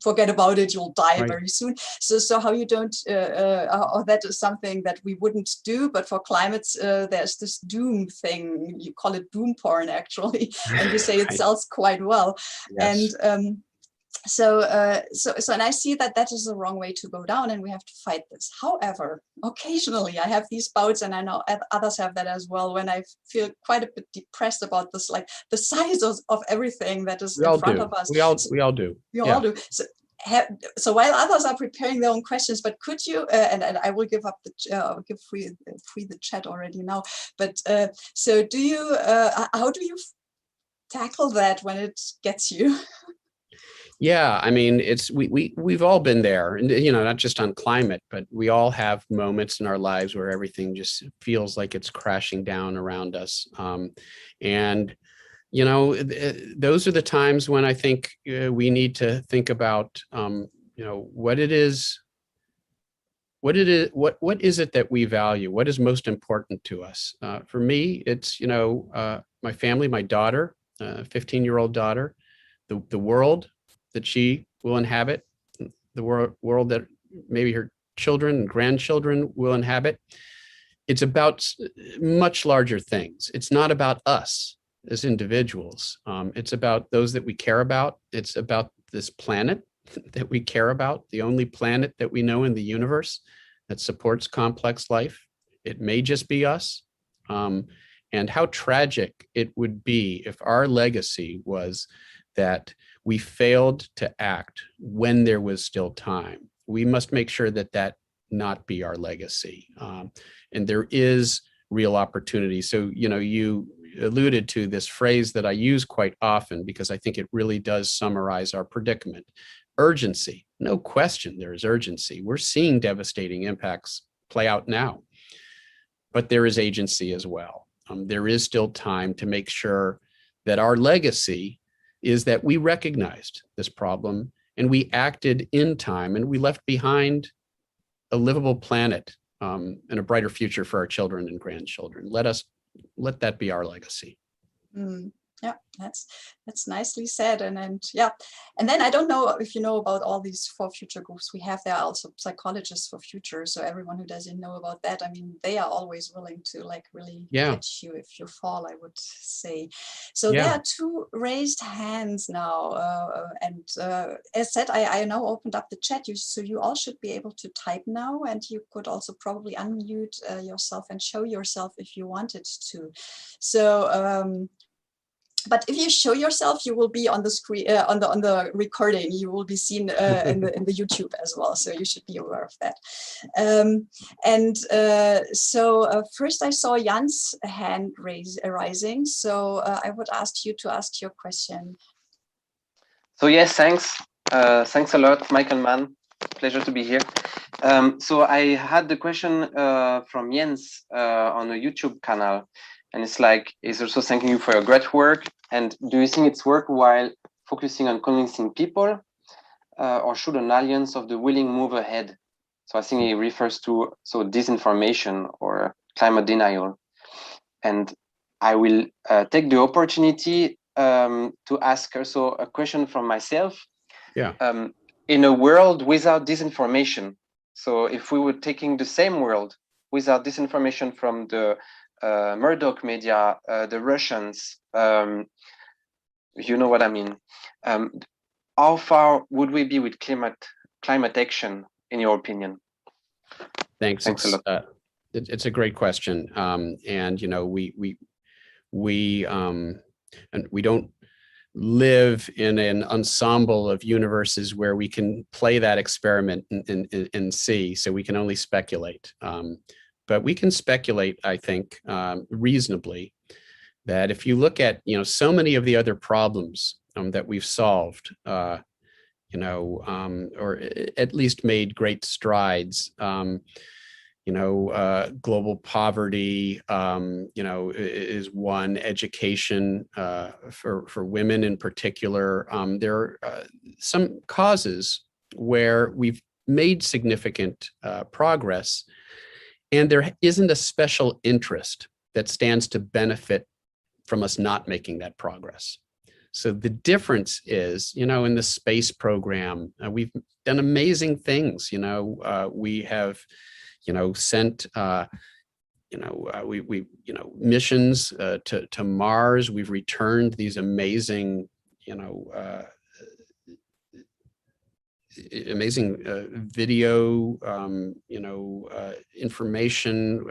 forget about it, you'll die very soon. So how you don't, that is something that we wouldn't do, but for climates, there's this doom thing, you call it doom porn actually, and you say it sells quite well. Yes. And so and I see that that is the wrong way to go down, and we have to fight this. However, occasionally I have these bouts, and I know others have that as well, when I feel quite a bit depressed about this, like the size of everything that is in front of us. We all do. We all do. So while others are preparing their own questions, but could you, and I will give up give free the chat already now, but so do you, how do you tackle that when it gets you? Yeah, I mean, we've all been there, and not just on climate, but we all have moments in our lives where everything just feels like it's crashing down around us. And those are the times when I think we need to think about what is it that we value? What is most important to us? For me, it's my family, my daughter, 15-year-old daughter, the world that she will inhabit, the world that maybe her children and grandchildren will inhabit. It's about much larger things. It's not about us. as individuals. It's about those that we care about. It's about this planet that we care about, the only planet that we know in the universe that supports complex life. It may just be us. And how tragic it would be if our legacy was that we failed to act when there was still time. We must make sure that that not be our legacy. And there is real opportunity. So, you alluded to this phrase that I use quite often because I think it really does summarize our predicament. Urgency, no question, there is urgency. We're seeing devastating impacts play out now, but there is agency as well. There is still time to make sure that our legacy is that we recognized this problem and we acted in time and we left behind a livable planet and a brighter future for our children and grandchildren. Let that be our legacy. Yeah, that's nicely said. And yeah, and then I don't know if you know about all these For Future groups we have. There are also psychologists for future. So everyone who doesn't know about that, I mean, they are always willing to really catch you if you fall, I would say. So there are 2 raised hands now. And as said, I now opened up the chat, so you all should be able to type now, and you could also probably unmute yourself and show yourself if you wanted to. So but if you show yourself, you will be on the screen, on the recording. You will be seen in the YouTube as well. So you should be aware of that. So first I saw Jan's hand rising. So I would ask you to ask your question. So yes, thanks. Thanks a lot, Michael Mann. Pleasure to be here. So I had the question from Jens on a YouTube channel. And it's like, he's also thanking you for your great work. And do you think it's worthwhile focusing on convincing people or should an alliance of the willing move ahead? So I think he refers to disinformation or climate denial. And I will take the opportunity to ask also a question from myself. Yeah. In a world without disinformation, so if we were taking the same world without disinformation from the Murdoch media, the Russians, you know what I mean. How far would we be with climate action, in your opinion? Thanks a lot. It's a great question, and we don't live in an ensemble of universes where we can play that experiment and see. So we can only speculate. But we can speculate, I think, reasonably, that if you look at, so many of the other problems that we've solved, or at least made great strides, global poverty, is one. Education for women in particular. There are some causes where we've made significant progress. And there isn't a special interest that stands to benefit from us not making that progress. So the difference is, in the space program, we've done amazing things. We have, sent, missions to Mars. We've returned these amazing, video, information.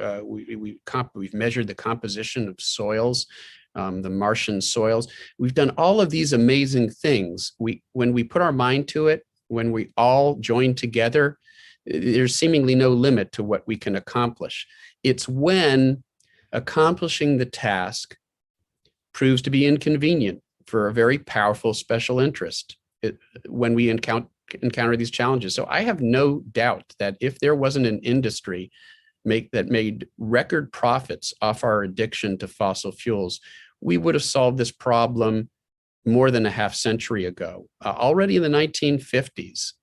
We've measured the composition of soils, the Martian soils. We've done all of these amazing things. When we put our mind to it, when we all join together, there's seemingly no limit to what we can accomplish. It's when accomplishing the task proves to be inconvenient for a very powerful special interest. When we encounter these challenges. So I have no doubt that if there wasn't an industry that made record profits off our addiction to fossil fuels, we would have solved this problem more than a half century ago. Already in the 1950s,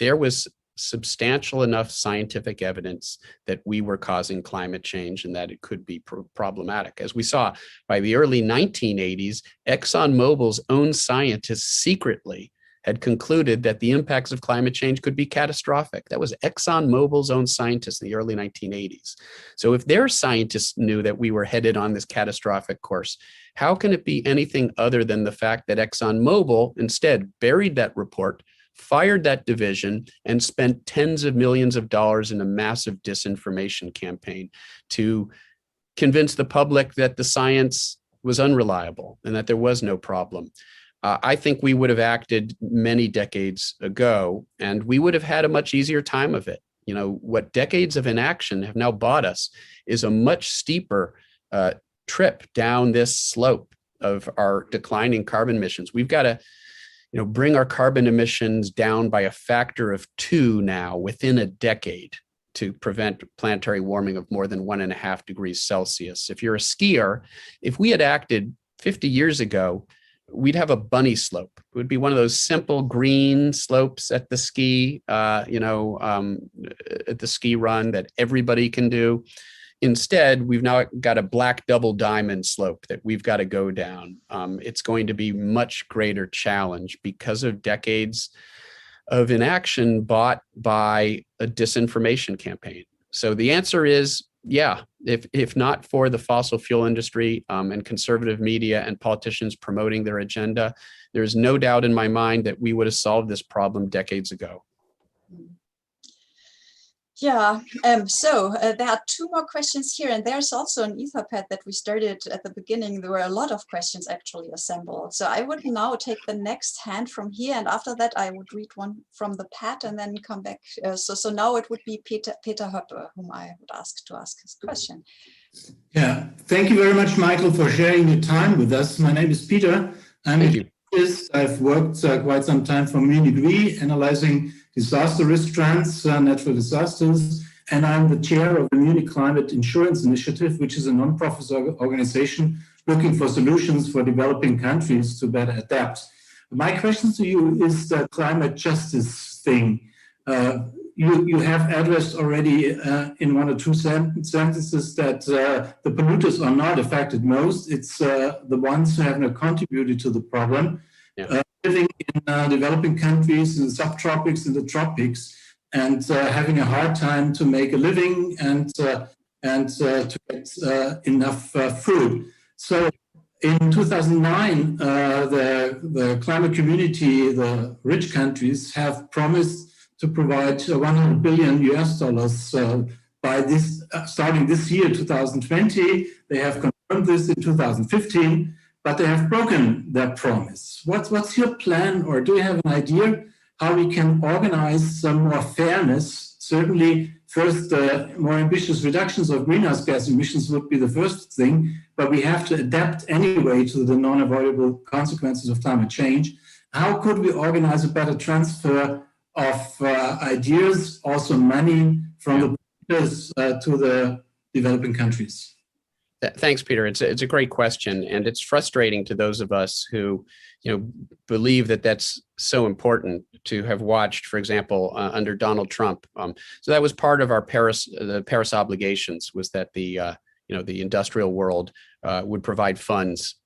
there was substantial enough scientific evidence that we were causing climate change and that it could be problematic. As we saw by the early 1980s, ExxonMobil's own scientists secretly had concluded that the impacts of climate change could be catastrophic. That was ExxonMobil's own scientists in the early 1980s. So if their scientists knew that we were headed on this catastrophic course, how can it be anything other than the fact that ExxonMobil instead buried that report, fired that division, and spent tens of millions of dollars in a massive disinformation campaign to convince the public that the science was unreliable and that there was no problem? I think we would have acted many decades ago, and we would have had a much easier time of it. You know, what decades of inaction have now bought us is a much steeper trip down this slope of our declining carbon emissions. We've got to, you know, bring our carbon emissions down by a factor of 2 now within a decade to prevent planetary warming of more than 1.5 degrees Celsius. If you're a skier, if we had acted 50 years ago, we'd have a bunny slope. It would be one of those simple green slopes at the ski, at the ski run that everybody can do. Instead, we've now got a black double diamond slope that we've got to go down. It's going to be much greater challenge because of decades of inaction bought by a disinformation campaign. So the answer is, yeah, if not for the fossil fuel industry and conservative media and politicians promoting their agenda, there's no doubt in my mind that we would have solved this problem decades ago. Yeah, so there are 2 more questions here, and there's also an Etherpad that we started at the beginning. There were a lot of questions actually assembled. So I would now take the next hand from here, and after that I would read one from the pad and then come back. So now it would be Peter Höppe, whom I would ask to ask his question. Yeah, thank you very much, Micheal, for sharing your time with us. My name is Peter. I'm a geologist. I've worked quite some time for Munich Re, analyzing disaster risk trends, natural disasters, and I'm the chair of the Munich Climate Insurance Initiative, which is a non-profit organization looking for solutions for developing countries to better adapt. My question to you is the climate justice thing. You have addressed already in 1 or 2 sentences that the polluters are not affected most. It's the ones who have not contributed to the problem. Yeah. Living in developing countries, in the subtropics and the tropics, and having a hard time to make a living and to get enough food. So in 2009, the climate community, the rich countries, have promised to provide $100 billion by this starting this year, 2020. They have confirmed this in 2015. But they have broken that promise. What's your plan, or do you have an idea how we can organize some more fairness? Certainly, first, more ambitious reductions of greenhouse gas emissions would be the first thing, but we have to adapt anyway to the non-avoidable consequences of climate change. How could we organize a better transfer of ideas, also money from the polluters to the developing countries? Thanks, Peter. It's a great question, and it's frustrating to those of us who, believe that that's so important to have watched, for example, under Donald Trump. So that was part of our the Paris obligations, was that the industrial world would provide funds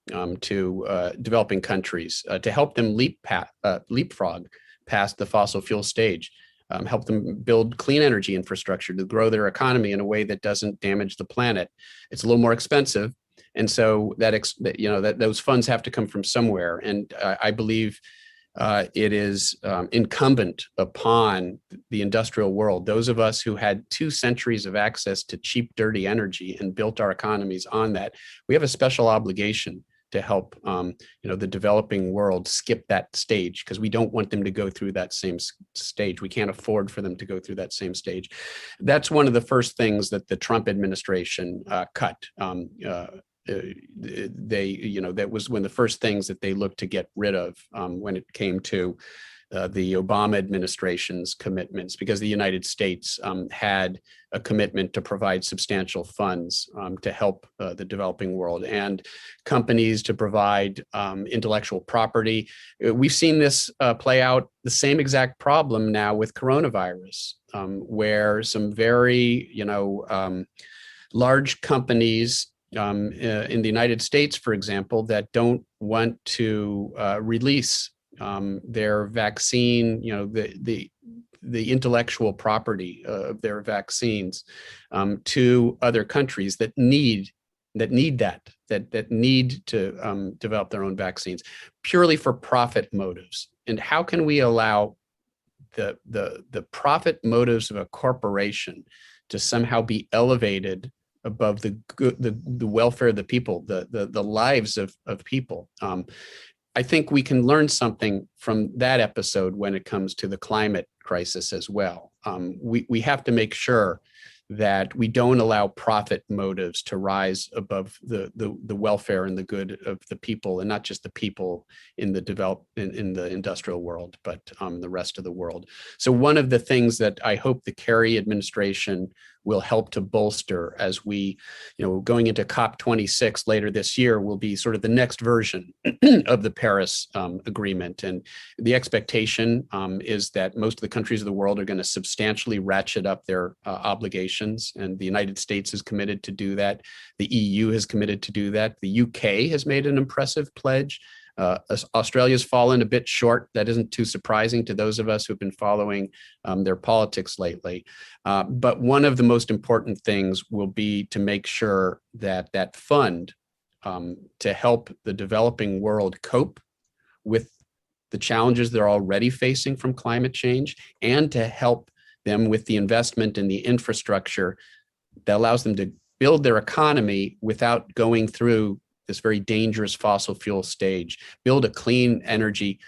to developing countries to help them leapfrog past the fossil fuel stage. Help them build clean energy infrastructure to grow their economy in a way that doesn't damage the planet. It's a little more expensive, and so that those funds have to come from somewhere. And I believe it is incumbent upon the industrial world, those of us who had 2 centuries of access to cheap, dirty energy and built our economies on that. We have a special obligation to help the developing world skip that stage, because we don't want them to go through that same stage. We can't afford for them to go through that same stage. That's one of the first things that the Trump administration cut. That was one of the first things that they looked to get rid of when it came to the Obama administration's commitments, because the United States had a commitment to provide substantial funds to help the developing world, and companies to provide intellectual property. We've seen this play out, the same exact problem now with coronavirus, where some very large companies in the United States, for example, that don't want to release their vaccine, the intellectual property of their vaccines to other countries that need to develop their own vaccines purely for profit motives. And how can we allow the profit motives of a corporation to somehow be elevated above the welfare of the people, the lives of people? I think we can learn something from that episode when it comes to the climate crisis as well. We have to make sure that we don't allow profit motives to rise above the welfare and the good of the people, and not just the people in the industrial world, but the rest of the world. So one of the things that I hope the Kerry administration will help to bolster as we, going into COP26 later this year, will be sort of the next version of the Paris Agreement. And the expectation is that most of the countries of the world are going to substantially ratchet up their obligations. And the United States is committed to do that. The EU has committed to do that. The UK has made an impressive pledge. Australia's fallen a bit short. That isn't too surprising to those of us who've been following their politics lately. But one of the most important things will be to make sure that that fund to help the developing world cope with the challenges they're already facing from climate change, and to help them with the investment in the infrastructure that allows them to build their economy without going through this very dangerous fossil fuel stage, build a clean energy,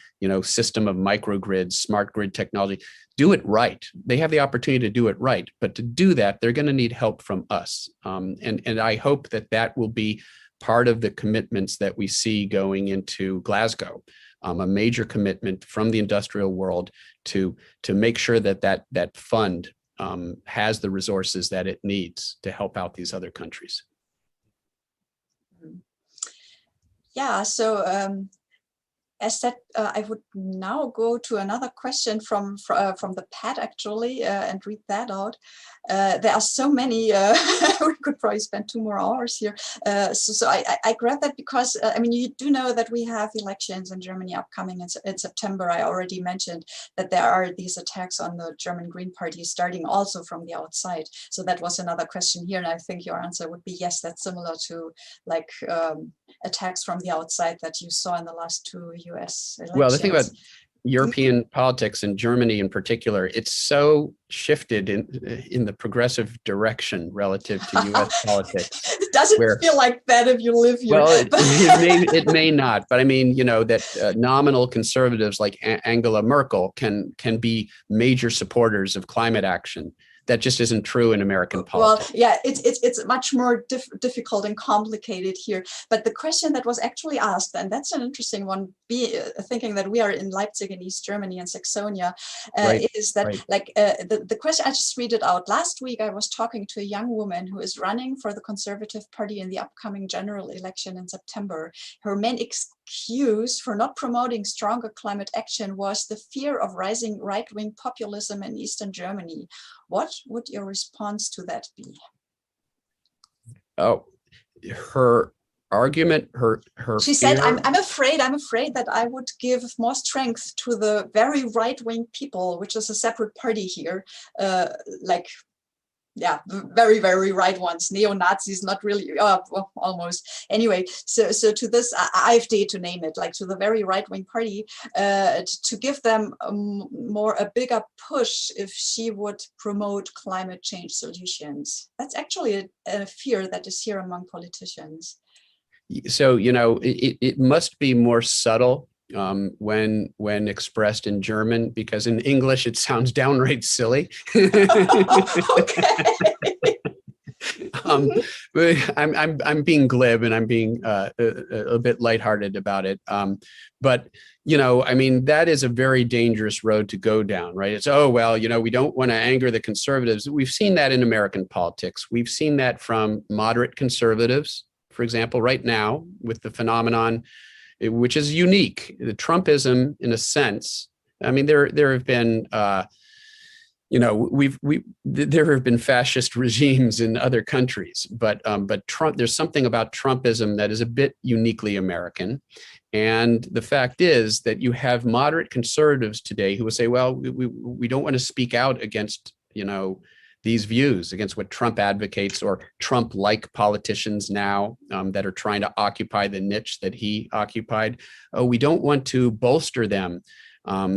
system of microgrids, smart grid technology, do it right. They have the opportunity to do it right, but to do that, they're going to need help from us. And I hope that will be part of the commitments that we see going into Glasgow, a major commitment from the industrial world to make sure that fund has the resources that it needs to help out these other countries. Yeah, so as that, I would now go to another question from the pad actually, and read that out. There are so many, we could probably spend 2 more hours here. So I grabbed that because, you do know that we have elections in Germany upcoming in September. I already mentioned that there are these attacks on the German Green Party starting also from the outside. So that was another question here. And I think your answer would be yes, that's similar to like attacks from the outside that you saw in the last 2 US elections. Well, the thing about European politics and Germany in particular, it's so shifted in the progressive direction relative to US politics. It doesn't feel like that if you live here. Well, it may not, but that nominal conservatives like Angela Merkel can be major supporters of climate action. That just isn't true in American politics. Well, yeah, it's much more difficult and complicated here. But the question that was actually asked, and that's an interesting one, thinking that we are in Leipzig in East Germany and Saxonia, is that the question, I just read it out. Last week, I was talking to a young woman who is running for the Conservative Party in the upcoming general election in September. Her main excuse for not promoting stronger climate action was the fear of rising right-wing populism in Eastern Germany. What would your response to that be? Oh, her argument, she said, I'm afraid that I would give more strength to the very right-wing people, which is a separate party here, very, very right ones, neo-Nazis, not really, well, almost. Anyway, so to this AfD, to name it, like to the very right-wing party, to give them a bigger push if she would promote climate change solutions. That's actually a fear that is here among politicians. So, it must be more subtle when expressed in German, because in English it sounds downright silly. I'm being glib, and I'm being a bit lighthearted about it. But that is a very dangerous road to go down, right? It's, we don't want to anger the conservatives. We've seen that in American politics. We've seen that from moderate conservatives, for example, right now with the phenomenon, which is unique, the Trumpism in a sense. There have been, there have been fascist regimes in other countries, but Trump, there's something about Trumpism that is a bit uniquely American. And the fact is that you have moderate conservatives today who will say, well, we don't want to speak out against, these views, against what Trump advocates, or Trump-like politicians now that are trying to occupy the niche that he occupied. Oh, we don't want to bolster them.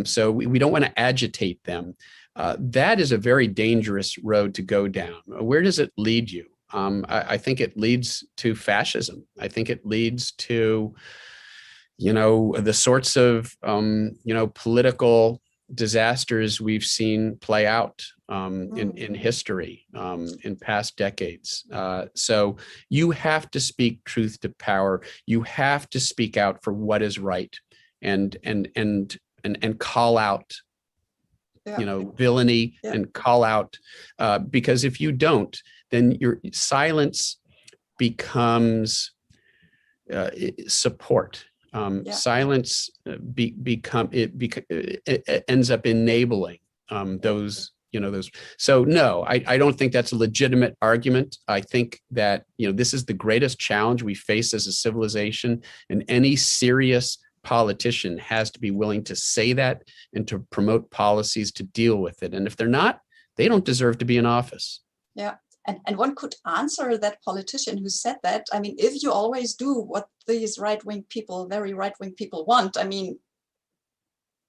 So we don't want to agitate them. That is a very dangerous road to go down. Where does it lead you? I think it leads to fascism. I think it leads to, the sorts of, political disasters we've seen play out in history, in past decades. So you have to speak truth to power. You have to speak out for what is right, and call out, villainy, and call out, because if you don't, then your silence becomes support. Silence it ends up enabling those. So no, I don't think that's a legitimate argument. I think that this is the greatest challenge we face as a civilization, and any serious politician has to be willing to say that and to promote policies to deal with it. And if they're not, they don't deserve to be in office. Yeah. And one could answer that politician who said that. I mean, if you always do what these right-wing people, very right-wing people want, I mean,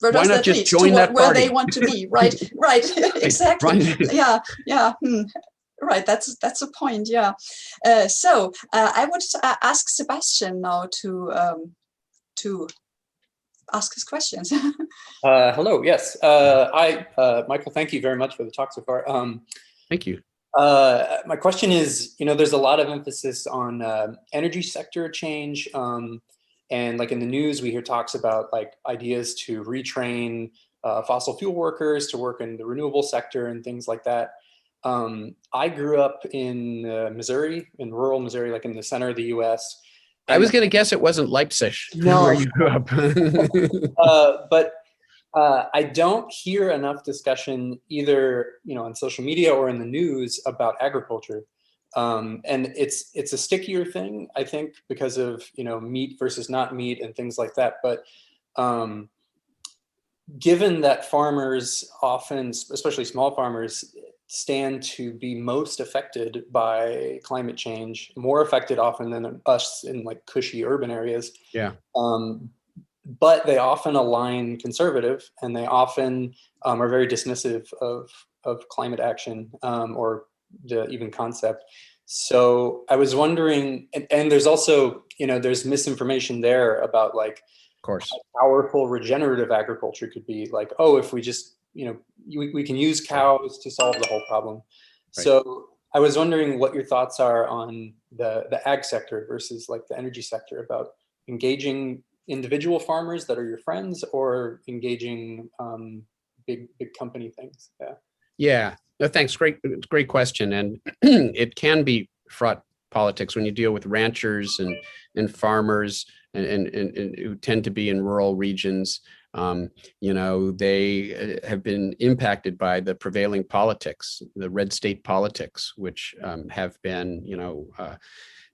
where does that lead? To where they want to be, right? Right, exactly. Yeah. Right, that's a point. Yeah. So I would ask Sebastian now to ask his questions. Hello. Yes. Michael, thank you very much for the talk so far. Thank you. My question is, there's a lot of emphasis on energy sector change. And like in the news, we hear talks about like ideas to retrain fossil fuel workers to work in the renewable sector and things like that. I grew up in Missouri, in rural Missouri, like in the center of the US. I was going to guess it wasn't Leipzig, where you grew up. But I don't hear enough discussion either, on social media or in the news about agriculture. And it's a stickier thing, I think, because of, meat versus not meat and things like that. But given that farmers often, especially small farmers, stand to be most affected by climate change, more affected often than us in like cushy urban areas. Yeah. But they often align conservative, and they often are very dismissive of climate action or the even concept. So I was wondering, and there's also, there's misinformation there about like, of course, how powerful regenerative agriculture could be. Like, oh, if we just, we can use cows to solve the whole problem. Right. So I was wondering what your thoughts are on the ag sector versus like the energy sector, about engaging individual farmers that are your friends, or engaging big company things. Yeah. No, thanks. Great question. And it can be fraught politics when you deal with ranchers and farmers and who tend to be in rural regions. They have been impacted by the prevailing politics, the red state politics, which have been,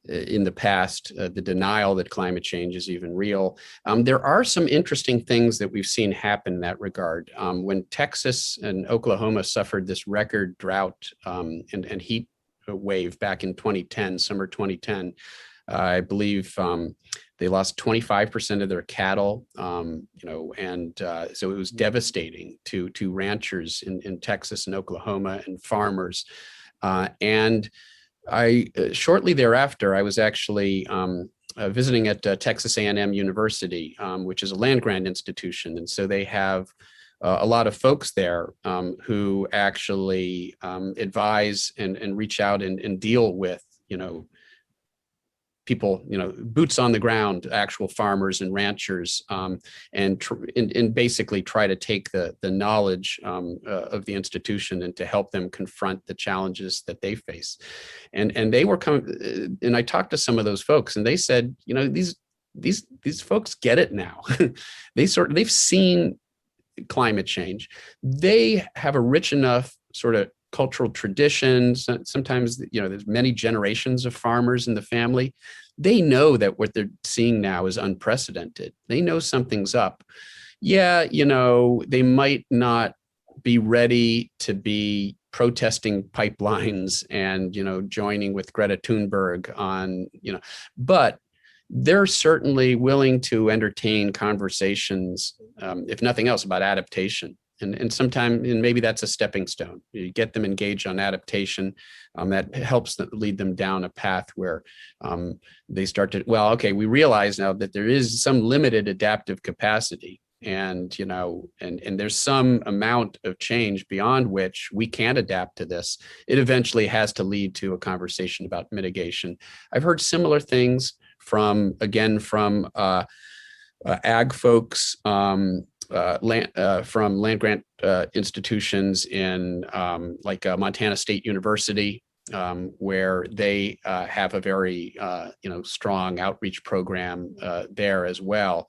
in the past, the denial that climate change is even real. There are some interesting things that we've seen happen in that regard. When Texas and Oklahoma suffered this record drought and heat wave back in 2010, summer 2010, I believe they lost 25% of their cattle, so it was devastating to ranchers in Texas and Oklahoma and farmers. And shortly thereafter, I was actually visiting at Texas A&M University, which is a land grant institution. And so they have a lot of folks there who actually advise and reach out and deal with, people, boots on the ground, actual farmers and ranchers, and basically try to take the knowledge of the institution and to help them confront the challenges that they face. And they were coming, and I talked to some of those folks, and they said, these folks get it now. They've seen climate change. They have a rich enough sort of cultural traditions. Sometimes, there's many generations of farmers in the family. They know that what they're seeing now is unprecedented. They know something's up. Yeah, they might not be ready to be protesting pipelines and, joining with Greta Thunberg on, but they're certainly willing to entertain conversations, if nothing else, about adaptation. And sometimes, and maybe that's a stepping stone. You get them engaged on adaptation. That helps lead them down a path where they start to, well, okay, we realize now that there is some limited adaptive capacity. And, and there's some amount of change beyond which we can't adapt to this. It eventually has to lead to a conversation about mitigation. I've heard similar things from ag folks, from land grant institutions in like Montana State University, where they have a very strong outreach program there as well.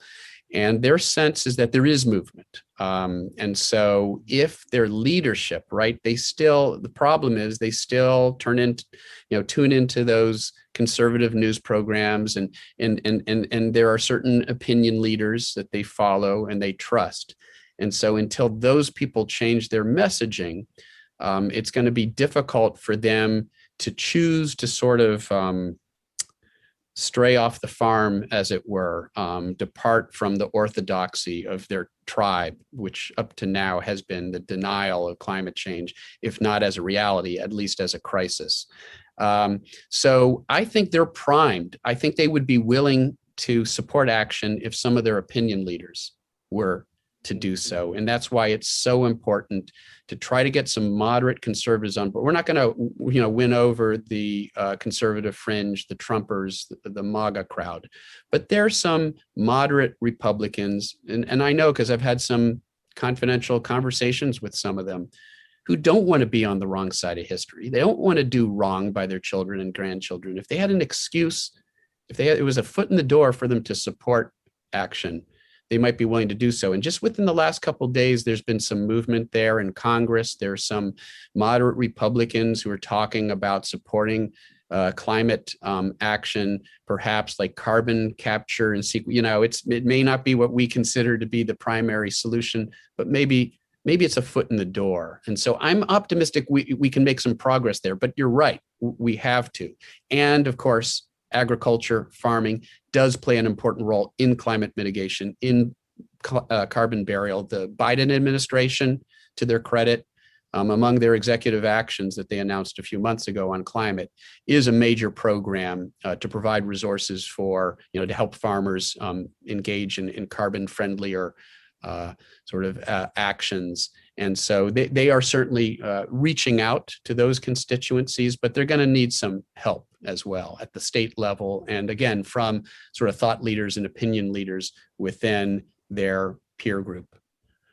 And their sense is that there is movement. And so if their leadership, right, the problem is they still tune into those conservative news programs, and there are certain opinion leaders that they follow and they trust. And so until those people change their messaging, it's going to be difficult for them to choose to sort of stray off the farm, as it were, depart from the orthodoxy of their tribe, which up to now has been the denial of climate change, if not as a reality, at least as a crisis. So I think they're primed. I think they would be willing to support action if some of their opinion leaders were to do so. And that's why it's so important to try to get some moderate conservatives on board. We're not going to, win over the conservative fringe, the Trumpers, the MAGA crowd, but there's some moderate Republicans. And I know, because I've had some confidential conversations with some of them, who don't want to be on the wrong side of history. They don't want to do wrong by their children and grandchildren. If they had an excuse, it was a foot in the door for them to support action, they might be willing to do so. And just within the last couple of days, there's been some movement there in Congress. There's some moderate Republicans who are talking about supporting climate action, perhaps like carbon capture and it may not be what we consider to be the primary solution, but maybe it's a foot in the door. And so I'm optimistic we can make some progress there, but you're right, we have to. And of course, agriculture, farming does play an important role in climate mitigation, in carbon burial. The Biden administration, to their credit, among their executive actions that they announced a few months ago on climate, is a major program to provide resources for, to help farmers engage in carbon friendlier actions. And so they are certainly reaching out to those constituencies, but they're going to need some help as well at the state level. And again, from sort of thought leaders and opinion leaders within their peer group.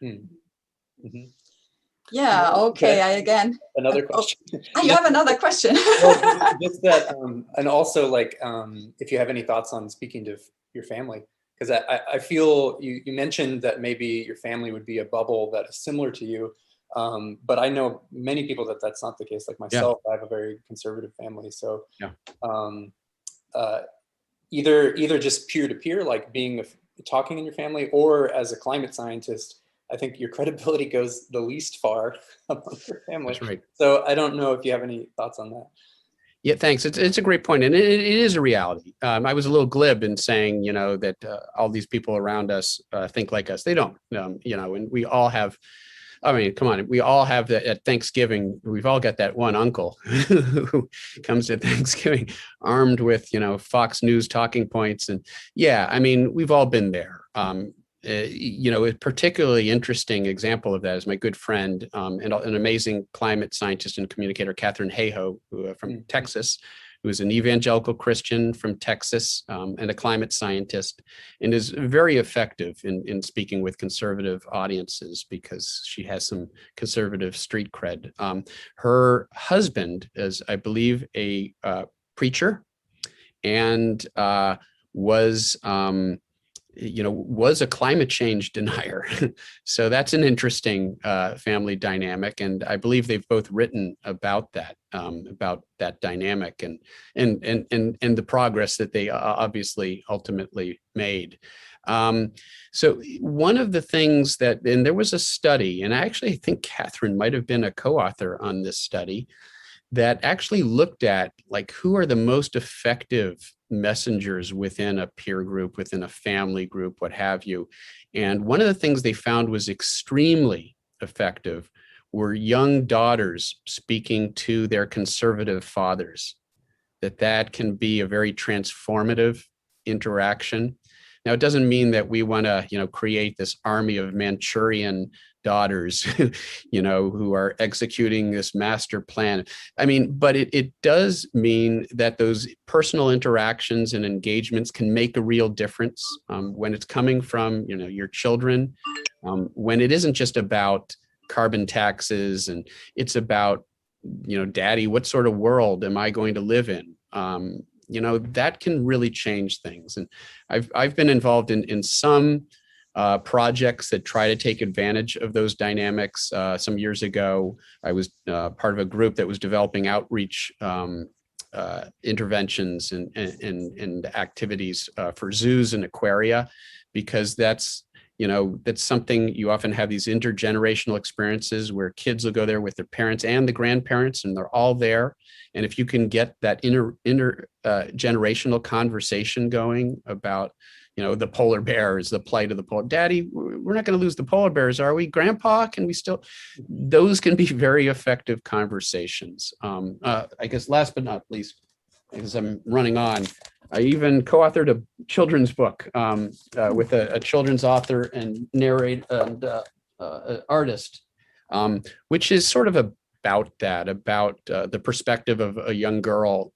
Mm-hmm. Yeah, okay, another question. You have another question. Well, just that, and also like, if you have any thoughts on speaking to your family, because I feel you mentioned that maybe your family would be a bubble that is similar to you, but I know many people that's not the case. Like myself, I have a very conservative family, so either just peer to peer, like talking in your family, or as a climate scientist, I think your credibility goes the least far among your family. That's right. So I don't know if you have any thoughts on that. Yeah, thanks. It's a great point, and it is a reality. I was a little glib in saying, that all these people around us think like us. They don't, and we all have. I mean, come on, we all have that at Thanksgiving. We've all got that one uncle who comes to Thanksgiving armed with, Fox News talking points, and I mean, we've all been there. A particularly interesting example of that is my good friend and an amazing climate scientist and communicator, Catherine Hayhoe, from Texas, who is an evangelical Christian from Texas and a climate scientist, and is very effective in speaking with conservative audiences because she has some conservative street cred. Her husband is, I believe, a preacher and was was a climate change denier. So that's an interesting family dynamic, and I believe they've both written about that dynamic and the progress that they obviously ultimately made. So one of the things that, and there was a study, and I actually think Catherine might have been a co-author on this study, that actually looked at like who are the most effective messengers within a peer group, within a family group, what have you. And one of the things they found was extremely effective were young daughters speaking to their conservative fathers, that can be a very transformative interaction. Now, it doesn't mean that we want to, create this army of Manchurian daughters, who are executing this master plan. I mean, but it does mean that those personal interactions and engagements can make a real difference when it's coming from, your children, when it isn't just about carbon taxes and it's about, daddy, what sort of world am I going to live in? That can really change things. And I've been involved in some projects that try to take advantage of those dynamics. Some years ago, I was part of a group that was developing outreach interventions and activities for zoos and aquaria, because that's something you often have, these intergenerational experiences where kids will go there with their parents and the grandparents, and they're all there. And if you can get that intergenerational conversation going about, the polar bears, the plight of the polar, Daddy, we're not going to lose the polar bears, are we? Grandpa, can we still? Those can be very effective conversations. I guess last but not least, because I'm running on, I even co-authored a children's book with a children's author and narrator and artist, which is sort of about the perspective of a young girl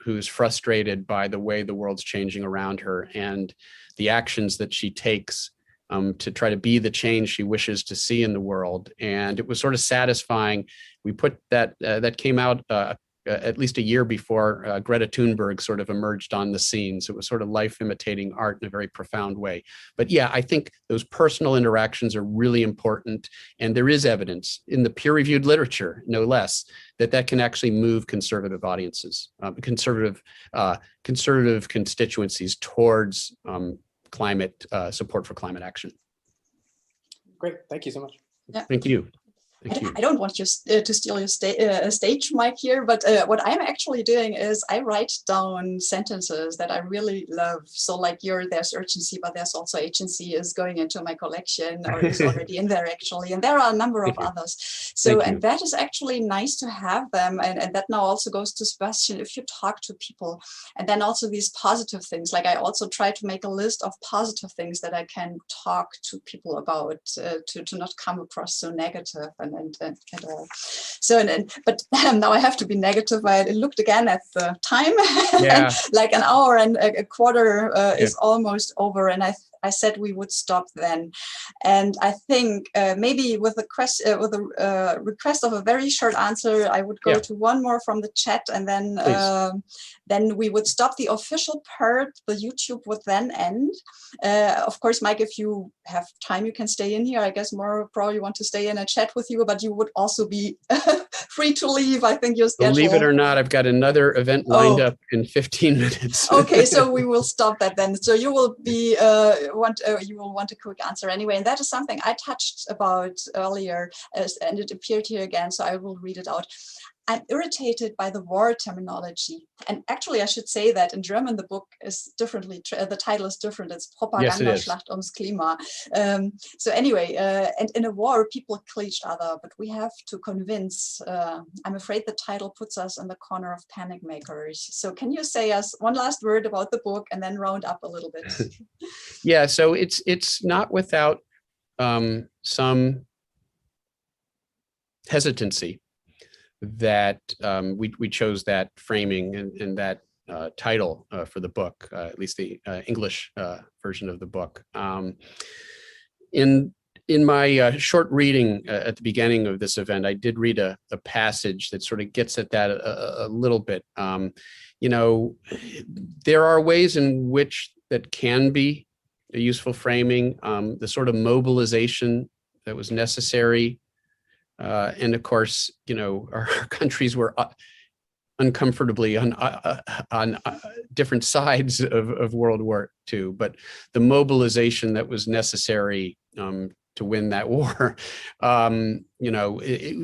who's frustrated by the way the world's changing around her and the actions that she takes to try to be the change she wishes to see in the world. And it was sort of satisfying. We put that came out at least a year before Greta Thunberg sort of emerged on the scene. So it was sort of life imitating art in a very profound way. But yeah, I think those personal interactions are really important. And there is evidence in the peer-reviewed literature, no less, that can actually move conservative audiences, conservative constituencies towards climate support for climate action. Great, thank you so much. Yeah. Thank you. I don't want you to steal your stage mic here, but what I'm actually doing is I write down sentences that I really love. So like there's urgency, but there's also agency is going into my collection or is already in there actually. And there are a number of others. So, and that is actually nice to have them. And that now also goes to Sebastian, if you talk to people, and then also these positive things, like I also try to make a list of positive things that I can talk to people about to not come across so negative. And all. So, but now I have to be negative. I looked again at the time, yeah. like an hour and a quarter is almost over, and I said we would stop then. And I think maybe with a request of a very short answer, I would go to one more from the chat, and then we would stop the official part. The YouTube would then end. Of course, Mike, if you have time, you can stay in here. I guess more probably want to stay in a chat with you, but you would also be free to leave. I think your schedule. Believe it or not, I've got another event lined up in 15 minutes. Okay, so we will stop that then. So you will be you will want a quick answer anyway, and that is something I touched about earlier, and it appeared here again. So I will read it out. I'm irritated by the war terminology. And actually, I should say that in German, the book is differently, the title is different. It's Propagandaschlacht ums Klima. So anyway, and in a war, people kill each other, but we have to convince. I'm afraid the title puts us in the corner of panic makers. So can you say us one last word about the book and then round up a little bit? Yeah, so it's not without some hesitancy that we chose that framing and that title for the book, at least the English version of the book. In my short reading at the beginning of this event, I did read a passage that sort of gets at that a little bit. You know, there are ways in which that can be a useful framing, the sort of mobilization that was necessary. And of course, you know, our countries were uncomfortably on different sides of World War II, but the mobilization that was necessary to win that war, you know,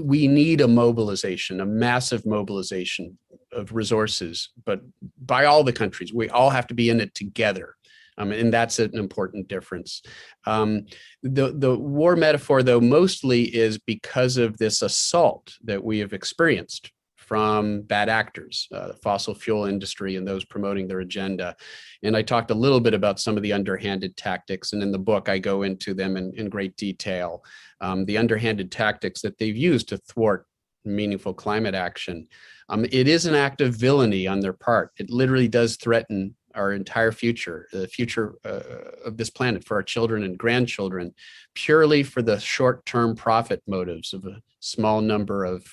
we need a mobilization, a massive mobilization of resources, but by all the countries. We all have to be in it together. And that's an important difference. The war metaphor, though, mostly is because of this assault that we have experienced from bad actors, the fossil fuel industry and those promoting their agenda. And I talked a little bit about some of the underhanded tactics, and in the book I go into them in great detail. The underhanded tactics that they've used to thwart meaningful climate action. It is an act of villainy on their part. It literally does threaten our entire future, the future of this planet for our children and grandchildren, purely for the short-term profit motives of a small number of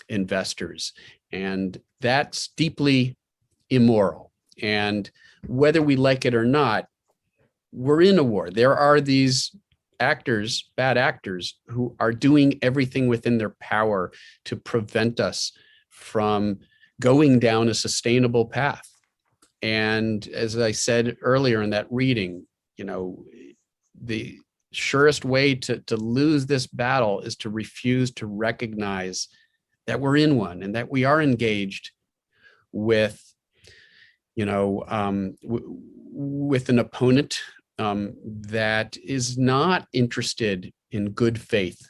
investors. And that's deeply immoral. And whether we like it or not, we're in a war. There are these actors, bad actors, who are doing everything within their power to prevent us from going down a sustainable path. And as I said earlier in that reading, you know, the surest way to lose this battle is to refuse to recognize that we're in one and that we are engaged with, you know, with an opponent that is not interested in good faith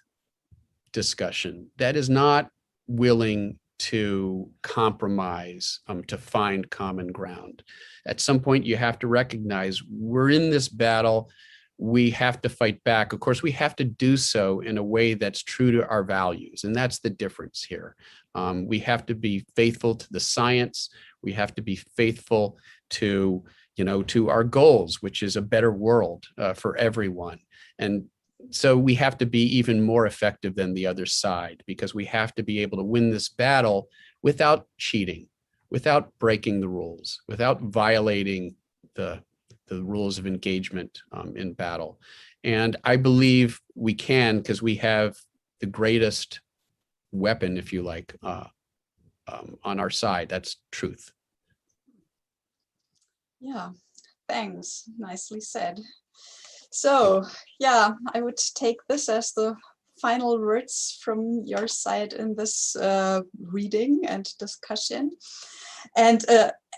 discussion, that is not willing to compromise, to find common ground. At some point, you have to recognize we're in this battle. We have to fight back. Of course, we have to do so in a way that's true to our values. And that's the difference here. We have to be faithful to the science. We have to be faithful to, you know, to our goals, which is a better world for everyone. And so we have to be even more effective than the other side, because we have to be able to win this battle without cheating, without breaking the rules, without violating the rules of engagement in battle. And I believe we can, because we have the greatest weapon, if you like, on our side. That's truth. Yeah, thanks. Nicely said. So, yeah, I would take this as the final words from your side in this reading and discussion. And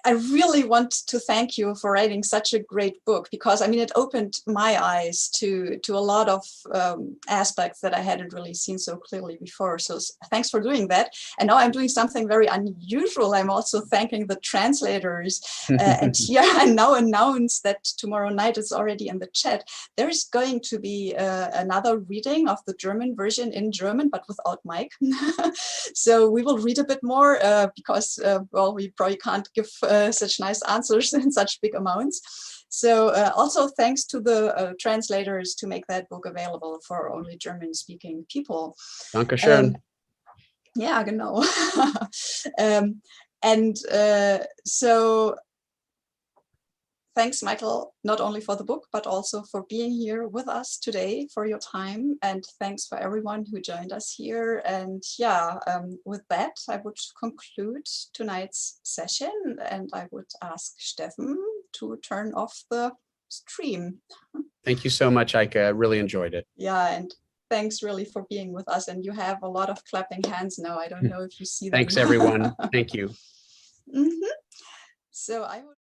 I really want to thank you for writing such a great book, because I mean, it opened my eyes to a lot of aspects that I hadn't really seen so clearly before. So thanks for doing that. And now I'm doing something very unusual. I'm also thanking the translators. And yeah, I now announce that tomorrow night, it's already in the chat, there's going to be another reading of the German version in German, but without Mike. So we will read a bit more because, well, we probably can't give such nice answers in such big amounts. So also thanks to the translators to make that book available for only German-speaking people. Dankeschön. Yeah, genau. So thanks, Micheal, not only for the book, but also for being here with us today, for your time. And thanks for everyone who joined us here. And yeah, with that, I would conclude tonight's session. And I would ask Steffen to turn off the stream. Thank you so much, Eike. I really enjoyed it. Yeah, and thanks really for being with us. And you have a lot of clapping hands now. I don't know if you see them. Thanks, everyone. Thank you. Mm-hmm. So I would